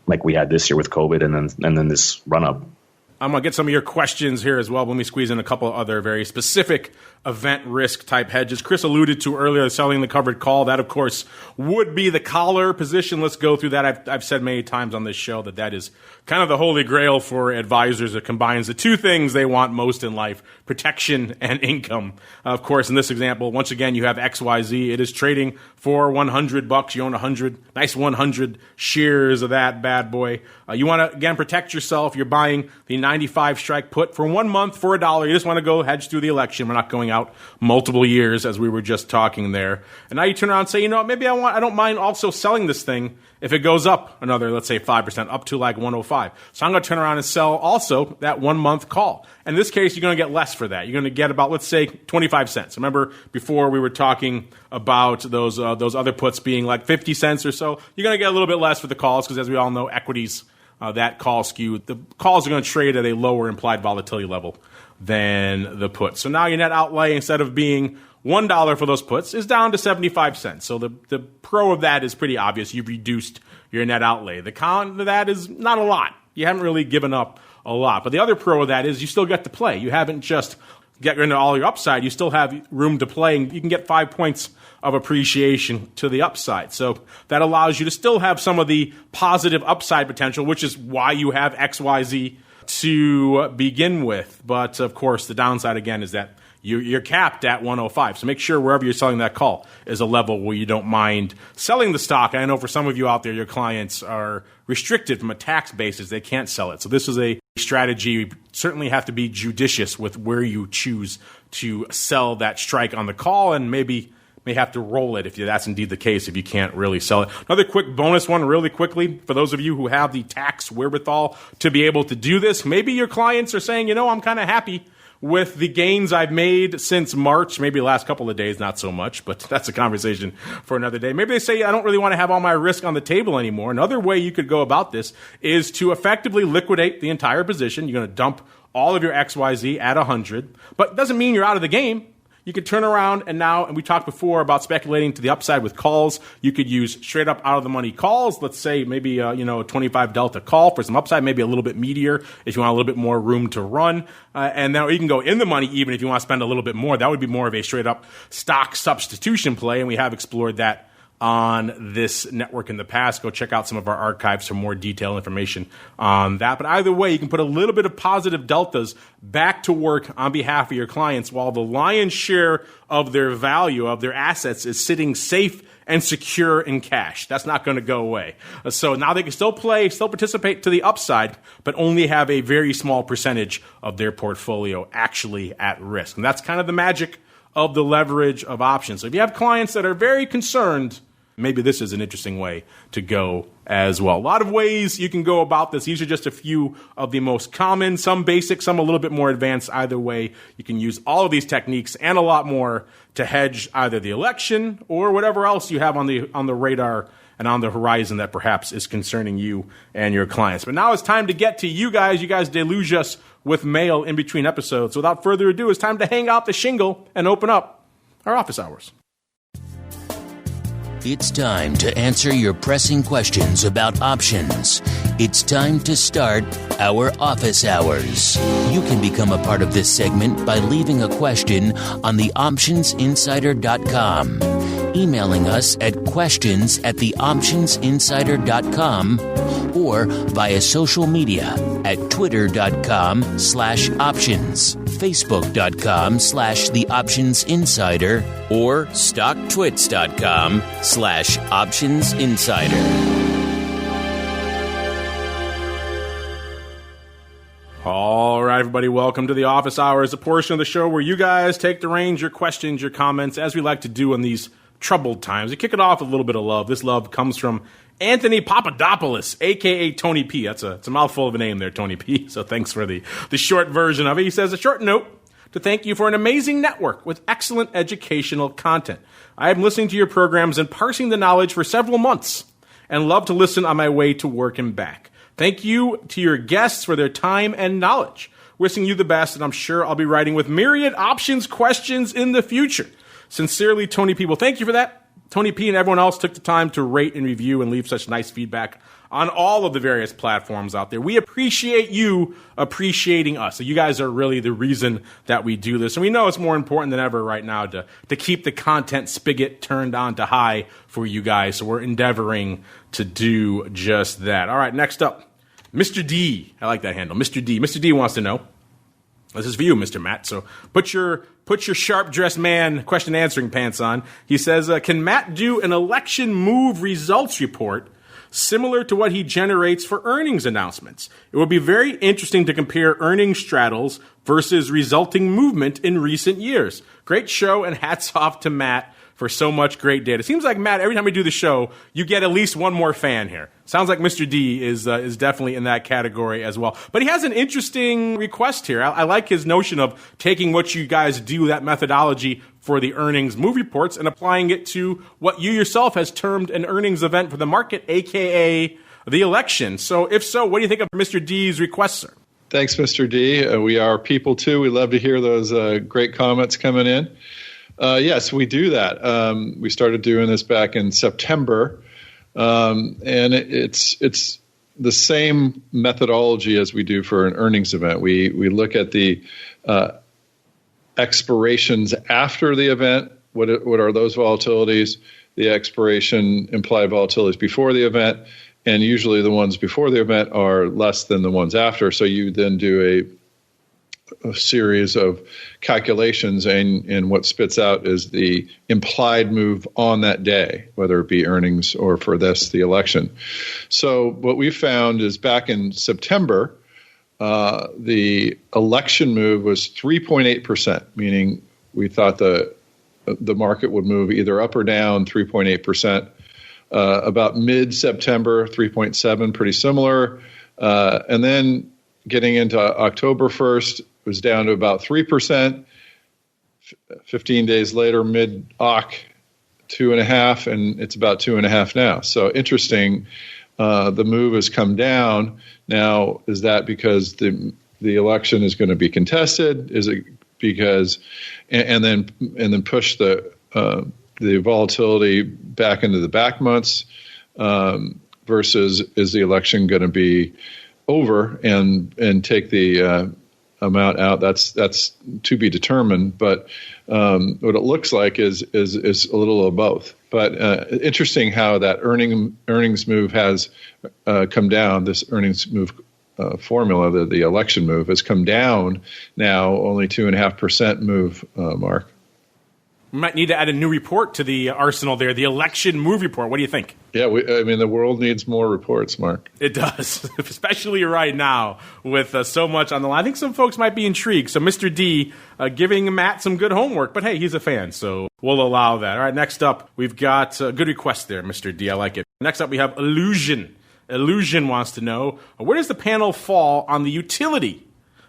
Speaker 4: like we had this year with COVID and then this run up.
Speaker 3: I'm going to get some of your questions here as well when we squeeze in a couple other very specific event risk type hedges. Chris alluded to earlier selling the covered call. That, of course, would be the collar position. Let's go through that. I've said many times on this show that is kind of the holy grail for advisors. It combines the two things they want most in life, protection and income. Of course, in this example, once again, you have XYZ. It is trading for $100. You own 100 shares of that bad boy. You want to, again, protect yourself. You're buying the 95 strike put for 1 month for $1. You just want to go hedge through the election. We're not going out multiple years, as we were just talking there. And now you turn around and say, maybe I don't mind also selling this thing if it goes up another, let's say 5%, up to like 105. So I'm going to turn around and sell also that 1 month call. In this case, you're going to get less for that. You're going to get about, let's say, 25 cents. Remember before we were talking about those other puts being like 50 cents or so. You're going to get a little bit less for the calls because, as we all know, equities, that call skew, the calls are going to trade at a lower implied volatility level than the puts. So now your net outlay, instead of being $1 for those puts, is down to 75 cents. So the pro of that is pretty obvious. You've reduced your net outlay. The con to that is not a lot. You haven't really given up a lot. But the other pro of that is you still get to play. You haven't just get rid of all your upside, you still have room to play, and you can get 5 points of appreciation to the upside. So that allows you to still have some of the positive upside potential, which is why you have XYZ to begin with. But of course, the downside again is that you're capped at 105. So make sure wherever you're selling that call is a level where you don't mind selling the stock. I know for some of you out there, your clients are restricted from a tax basis. They can't sell it. So this is a strategy. You certainly have to be judicious with where you choose to sell that strike on the call, and maybe may have to roll it if that's indeed the case, if you can't really sell it. Another quick bonus one really quickly, for those of you who have the tax wherewithal to be able to do this. Maybe your clients are saying, I'm kind of happy with the gains I've made since March, maybe the last couple of days, not so much, but that's a conversation for another day. Maybe they say, I don't really want to have all my risk on the table anymore. Another way you could go about this is to effectively liquidate the entire position. You're going to dump all of your XYZ at 100, but it doesn't mean you're out of the game. You could turn around and we talked before about speculating to the upside with calls. You could use straight up out of the money calls. Let's say maybe a 25 delta call for some upside, maybe a little bit meatier if you want a little bit more room to run. And now you can go in the money even if you want to spend a little bit more. That would be more of a straight up stock substitution play, and we have explored that on this network in the past. Go check out some of our archives for more detailed information on that. But either way, you can put a little bit of positive deltas back to work on behalf of your clients while the lion's share of their value, of their assets, is sitting safe and secure in cash. That's not going to go away. So now they can still play, still participate to the upside, but only have a very small percentage of their portfolio actually at risk. And that's kind of the magic of the leverage of options. So if you have clients that are very concerned, maybe this is an interesting way to go as well. A lot of ways you can go about this. These are just a few of the most common, some basic, some a little bit more advanced. Either way, you can use all of these techniques and a lot more to hedge either the election or whatever else you have on the radar and on the horizon that perhaps is concerning you and your clients. But now it's time to get to you guys. You guys deluge us with mail in between episodes. So without further ado, it's time to hang out the shingle and open up our office hours.
Speaker 2: It's time to answer your pressing questions about options. It's time to start our office hours. You can become a part of this segment by leaving a question on theoptionsinsider.com, emailing us at questions@theoptionsinsider.com, or via social media at twitter.com/options, facebook.com/theoptionsinsider, or stocktwits.com/optionsinsider.
Speaker 3: All right, everybody, welcome to the Office Hours, a portion of the show where you guys take the reins, your questions, your comments, as we like to do in these troubled times. We kick it off with a little bit of love. This love comes from Anthony Papadopoulos, a.k.a. Tony P. It's a mouthful of a name there, Tony P. So thanks for the short version of it. He says, a short note to thank you for an amazing network with excellent educational content. I am listening to your programs and parsing the knowledge for several months and love to listen on my way to work and back. Thank you to your guests for their time and knowledge. Wishing you the best, and I'm sure I'll be writing with myriad options questions in the future. Sincerely, Tony P. Well, thank you for that. Tony P. and everyone else took the time to rate and review and leave such nice feedback on all of the various platforms out there. We appreciate you appreciating us. So you guys are really the reason that we do this. And we know it's more important than ever right now to keep the content spigot turned on to high for you guys. So we're endeavoring to do just that. All right, next up, Mr. D. I like that handle, Mr. D. Mr. D wants to know, this is for you, Mr. Matt. So put your sharp-dressed man question answering pants on. He says, can Matt do an election move results report similar to what he generates for earnings announcements? It would be very interesting to compare earnings straddles versus resulting movement in recent years. Great show, and hats off to Matt for so much great data. It seems like, Matt, every time we do the show, you get at least one more fan here. Sounds like Mr. D is definitely in that category as well. But he has an interesting request here. I like his notion of taking what you guys do, that methodology for the earnings move reports, and applying it to what you yourself has termed an earnings event for the market, a.k.a. the election. So if so, what do you think of Mr. D's request, sir?
Speaker 5: Thanks, Mr. D. We are people, too. We love to hear those great comments coming in. Yes, we do that. We started doing this back in September, and it's the same methodology as we do for an earnings event. We look at the expirations after the event. What are those volatilities? The expiration implied volatilities before the event, and usually the ones before the event are less than the ones after. So you then do a series of calculations, and what spits out is the implied move on that day, whether it be earnings or for this, the election. So what we found is back in September, the election move was 3.8%, meaning we thought the market would move either up or down 3.8%. About mid-September, 3.7, pretty similar. And then getting into October 1st, it was down to about 3%. 15 days later, mid-Oc, 2.5, and it's about 2.5 now. So interesting. The move has come down. Now, is that because the election is going to be contested? Is it because and then push the volatility back into the back months versus is the election going to be over and take the amount out? That's to be determined. But what it looks like is a little of both. But interesting how that earnings move has come down. This earnings move formula, the election move, has come down now, only 2.5% move, Mark.
Speaker 3: We might need to add a new report to the arsenal there, the election move report. What do you think?
Speaker 5: Yeah, the world needs more reports, Mark.
Speaker 3: It does, especially right now with so much on the line. I think some folks might be intrigued. So Mr. D giving Matt some good homework, but hey, he's a fan, so we'll allow that. All right, next up, we've got a good request there, Mr. D. I like it. Next up, we have Illusion. Illusion wants to know, where does the panel fall on the utility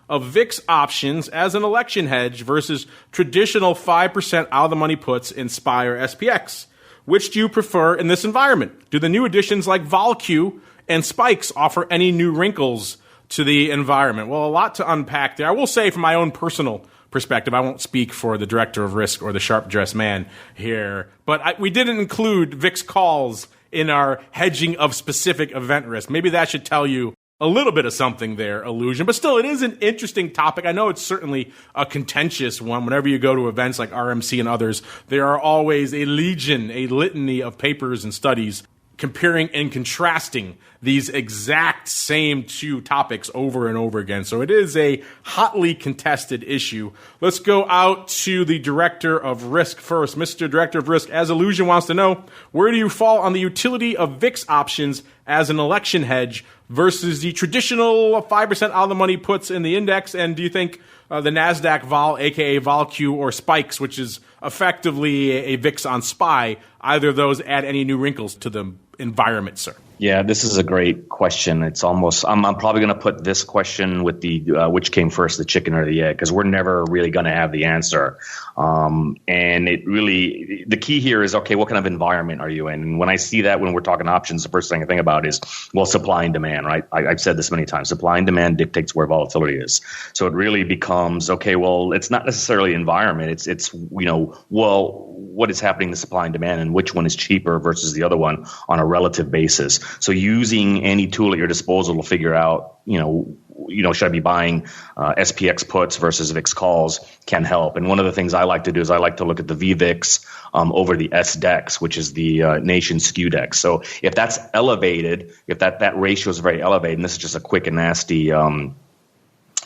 Speaker 3: of VIX options as an election hedge versus traditional 5% out-of-the-money puts in SPY or SPX? Which do you prefer in this environment? Do the new additions like VolQ and Spikes offer any new wrinkles to the environment? Well, a lot to unpack there. I will say from my own personal perspective, I won't speak for the director of risk or the sharp-dressed man here, but we didn't include VIX calls in our hedging of specific event risk. Maybe that should tell you a little bit of something there, Illusion. But still, it is an interesting topic. I know it's certainly a contentious one. Whenever you go to events like RMC and others, there are always a litany of papers and studies comparing and contrasting these exact same two topics over and over again. So it is a hotly contested issue. Let's go out to the Director of Risk first. Mr. Director of Risk, as Illusion wants to know, where do you fall on the utility of VIX options as an election hedge versus the traditional 5% out of the money puts in the index? And do you think the NASDAQ vol, aka VolQ, or Spikes, which is effectively a VIX on SPY, either of those add any new wrinkles to the environment, sir?
Speaker 4: Yeah, this is a great question. It's almost, I'm probably going to put this question with the which came first, the chicken or the egg, because we're never really going to have the answer. And it really, the key here is, okay, what kind of environment are you in? And when I see that, when we're talking options, the first thing I think about is, well, supply and demand, right? I've said this many times. Supply and demand dictates where volatility is. So it really becomes, okay, well, it's not necessarily environment. It's well, what is happening to supply and demand and which one is cheaper versus the other one on a relative basis. So using any tool at your disposal to figure out, should I be buying SPX puts versus VIX calls can help. And one of the things I like to do is I like to look at the VVIX over the SDEX, which is the nation skew dex. So if that's elevated, if that ratio is very elevated, and this is just a quick and nasty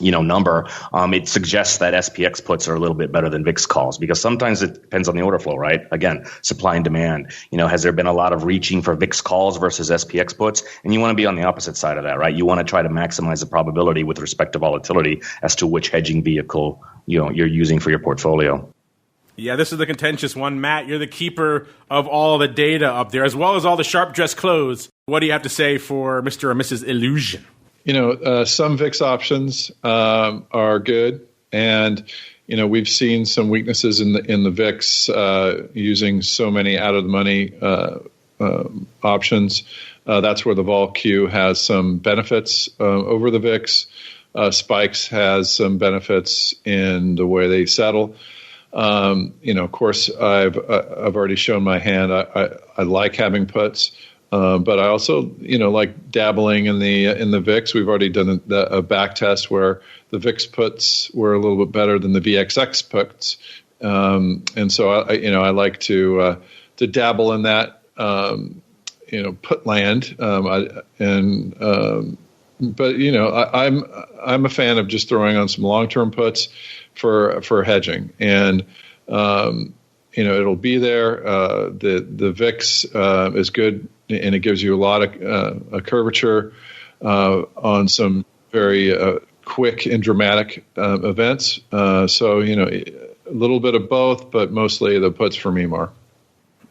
Speaker 4: number, it suggests that SPX puts are a little bit better than VIX calls, because sometimes it depends on the order flow, right? Again, supply and demand. Has there been a lot of reaching for VIX calls versus SPX puts? And you want to be on the opposite side of that, right? You want to try to maximize the probability with respect to volatility as to which hedging vehicle you're using for your portfolio.
Speaker 3: Yeah, this is the contentious one. Matt, you're the keeper of all the data up there, as well as all the sharp-dressed clothes. What do you have to say for Mr. or Mrs. Illusion?
Speaker 5: Some VIX options are good, and we've seen some weaknesses in the VIX using so many out of the money options. That's where the VolQ has some benefits over the VIX. Spikes has some benefits in the way they settle. Of course, I've already shown my hand. I like having puts. But I also, like dabbling in the VIX. We've already done a back test where the VIX puts were a little bit better than the VXX puts, and so I like to dabble in that, put land. But I'm a fan of just throwing on some long-term puts for hedging, and it'll be there. The VIX is good, and it gives you a lot of a curvature on some very quick and dramatic events. So a little bit of both, but mostly the puts for me, Mark.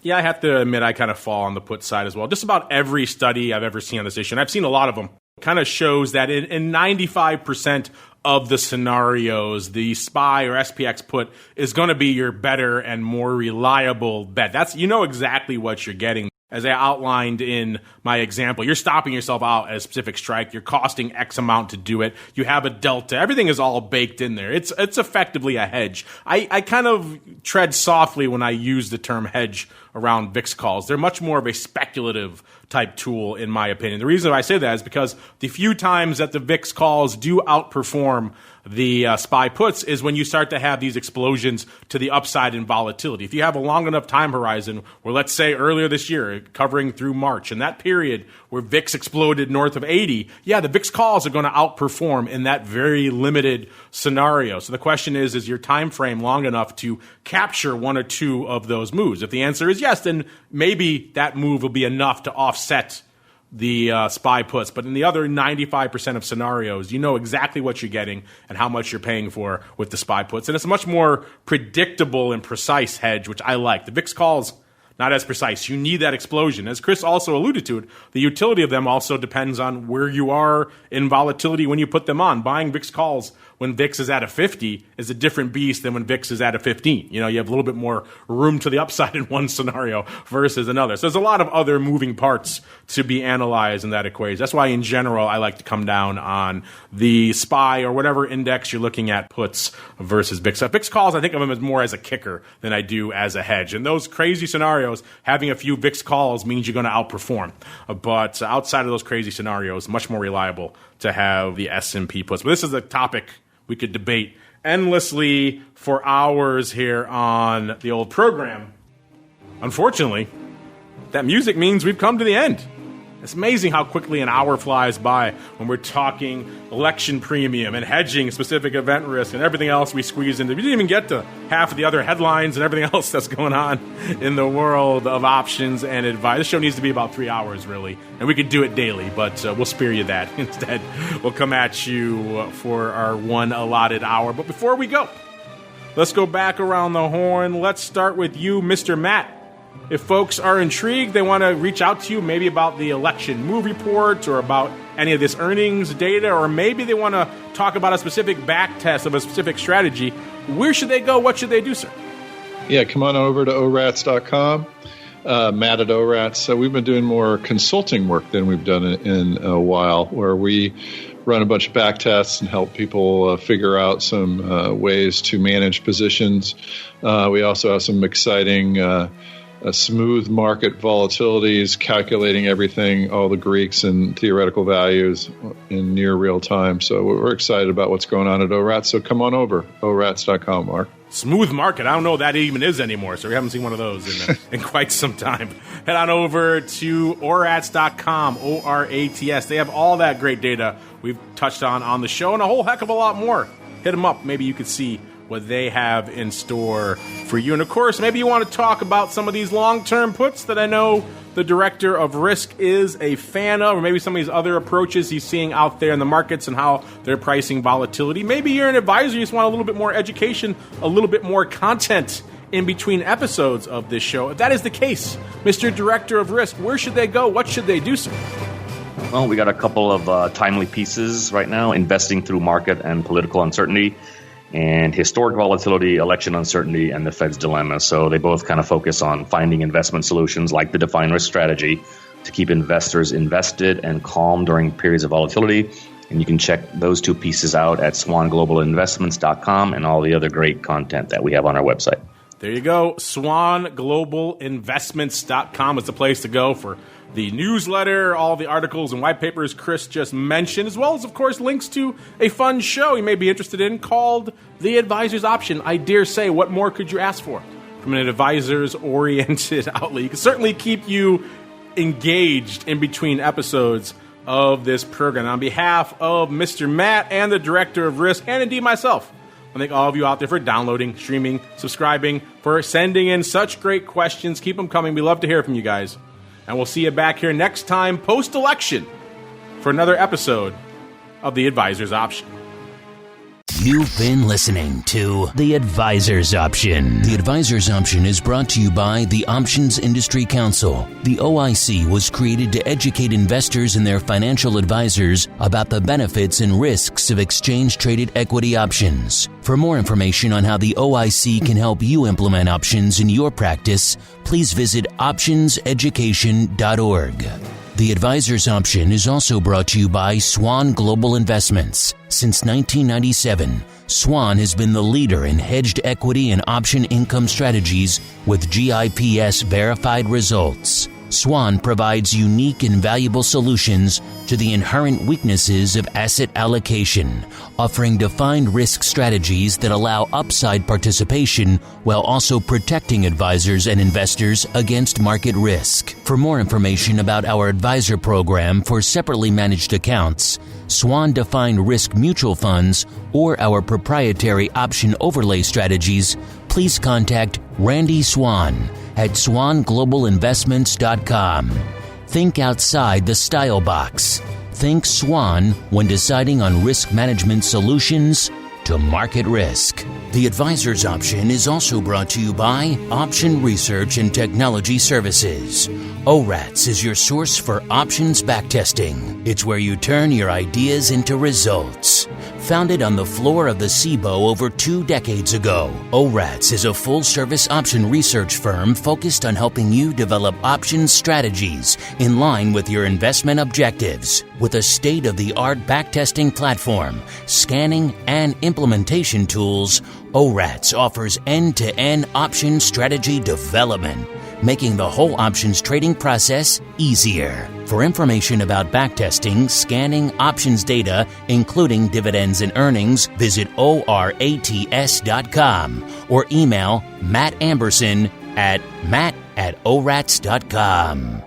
Speaker 3: Yeah, I have to admit I kind of fall on the put side as well. Just about every study I've ever seen on this issue, and I've seen a lot of them, kind of shows that in 95% of the scenarios, the SPY or SPX put is going to be your better and more reliable bet. That's, exactly what you're getting. As I outlined in my example, you're stopping yourself out at a specific strike. You're costing X amount to do it. You have a delta. Everything is all baked in there. It's effectively a hedge. I kind of tread softly when I use the term hedge around VIX calls. They're much more of a speculative type tool, in my opinion. The reason I say that is because the few times that the VIX calls do outperform the SPY puts is when you start to have these explosions to the upside in volatility. If you have a long enough time horizon, where let's say earlier this year, covering through March, in that period where VIX exploded north of 80, the VIX calls are going to outperform in that very limited scenario. So the question is your time frame long enough to capture one or two of those moves? If the answer is yes, then maybe that move will be enough to offset the SPY puts. But in the other 95% of scenarios, you know exactly what you're getting and how much you're paying for with the SPY puts. And it's a much more predictable and precise hedge, which I like. The VIX calls, not as precise. You need that explosion. As Chris also alluded to, the utility of them also depends on where you are in volatility when you put them on. Buying VIX calls when VIX is at a 50 is a different beast than when VIX is at a 15. You have a little bit more room to the upside in one scenario versus another. So there's a lot of other moving parts to be analyzed in that equation. That's why in general I like to come down on the SPY or whatever index you're looking at puts versus VIX. VIX calls, I think of them as more as a kicker than I do as a hedge. In those crazy scenarios, having a few VIX calls means you're going to outperform. But outside of those crazy scenarios, much more reliable to have the S&P puts. But this is a topic we could debate endlessly for hours here on the old program. Unfortunately, that music means we've come to the end. It's amazing how quickly an hour flies by when we're talking election premium and hedging specific event risk and everything else we squeeze into. We didn't even get to half of the other headlines and everything else that's going on in the world of options and advice. This show needs to be about 3 hours, really, and we could do it daily, but we'll spare you that. Instead, we'll come at you for our one allotted hour. But before we go, let's go back around the horn. Let's start with you, Mr. Matt. If folks are intrigued, they want to reach out to you maybe about the election move report or about any of this earnings data, or maybe they want to talk about a specific back test of a specific strategy, where should they go? What should they do, sir?
Speaker 5: Yeah, come on over to orats.com, Matt at ORATS. So we've been doing more consulting work than we've done in a while, where we run a bunch of back tests and help people figure out some ways to manage positions. We also have some exciting smooth market volatilities, calculating everything, all the Greeks and theoretical values in near real time. So we're excited about what's going on at ORATS. So come on over, orats.com, Mark.
Speaker 3: Smooth market. I don't know what that even is anymore, so we haven't seen one of those in quite some time. Head on over to orats.com, O-R-A-T-S. They have all that great data we've touched on the show and a whole heck of a lot more. Hit them up. Maybe you could see what they have in store for you. And of course, maybe you want to talk about some of these long-term puts that I know the director of risk is a fan of, or maybe some of these other approaches he's seeing out there in the markets and how they're pricing volatility. Maybe you're an advisor, you just want a little bit more education, a little bit more content in between episodes of this show. If that is the case, Mr. Director of Risk, where should they go? What should they do, sir?
Speaker 4: Well, we got a couple of timely pieces right now: investing through market and political uncertainty, and historic volatility, election uncertainty, and the Fed's dilemma. So they both kind of focus on finding investment solutions like the defined risk strategy to keep investors invested and calm during periods of volatility. And you can check those two pieces out at swanglobalinvestments.com and all the other great content that we have on our website.
Speaker 1: There you go. SwanGlobalInvestments.com is the place to go for
Speaker 3: the newsletter, all the articles and white papers Chris just mentioned, as well as, of course, links to a fun show you may be interested in called The Advisor's Option. I dare say, what more could you ask for from an advisors-oriented outlet? You can certainly keep you engaged in between episodes of this program. On behalf of Mr. Matt and the Director of Risk, and indeed myself, I thank all of you out there for downloading, streaming, subscribing, for sending in such great questions. Keep them coming. We love to hear from you guys. And we'll see you back here next time, post-election, for another episode of The Advisor's Option.
Speaker 2: You've been listening to The Advisor's Option. The Advisor's Option is brought to you by the Options Industry Council. The OIC was created to educate investors and their financial advisors about the benefits and risks of exchange-traded equity options. For more information on how the OIC can help you implement options in your practice, please visit optionseducation.org. The Advisor's Option is also brought to you by SWAN Global Investments. Since 1997, SWAN has been the leader in hedged equity and option income strategies with GIPS verified results. SWAN provides unique and valuable solutions to the inherent weaknesses of asset allocation, offering defined risk strategies that allow upside participation while also protecting advisors and investors against market risk. For more information about our advisor program for separately managed accounts, SWAN defined risk mutual funds, or our proprietary option overlay strategies, please contact Randy Swan at swanglobalinvestments.com. Think outside the style box. Think SWAN when deciding on risk management solutions to market risk. The Advisor's Option is also brought to you by Option Research and Technology Services. ORATS is your source for options backtesting. It's where you turn your ideas into results. Founded on the floor of the SIBO over 2 decades ago, ORATS is a full-service option research firm focused on helping you develop options strategies in line with your investment objectives. With a state-of-the-art backtesting platform, scanning, and implementation tools, ORATS offers end-to-end option strategy development, making the whole options trading process easier. For information about backtesting, scanning options data, including dividends and earnings, visit ORATS.com or email Matt Amberson at matt@orats.com.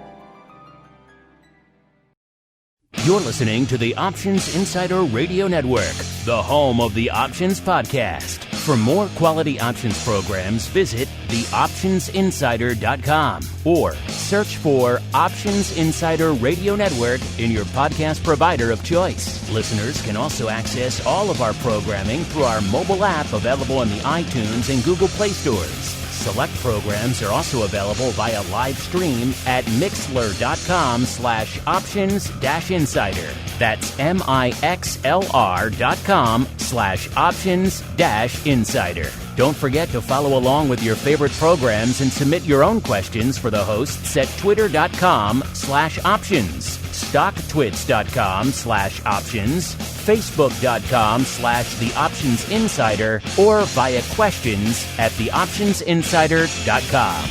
Speaker 1: You're listening to the Options Insider Radio Network, the home of the Options Podcast. For more quality options programs, visit theoptionsinsider.com or search for Options Insider Radio Network in your podcast provider of choice. Listeners can also access all of our programming through our mobile app available in the iTunes and Google Play stores. Select programs are also available via live stream at mixlr.com/options-insider. That's mixlr.com/options-insider. Don't forget to follow along with your favorite programs and submit your own questions for the hosts at twitter.com/options, stocktwits.com/options, facebook.com/theoptionsinsider, or via questions at theoptionsinsider.com.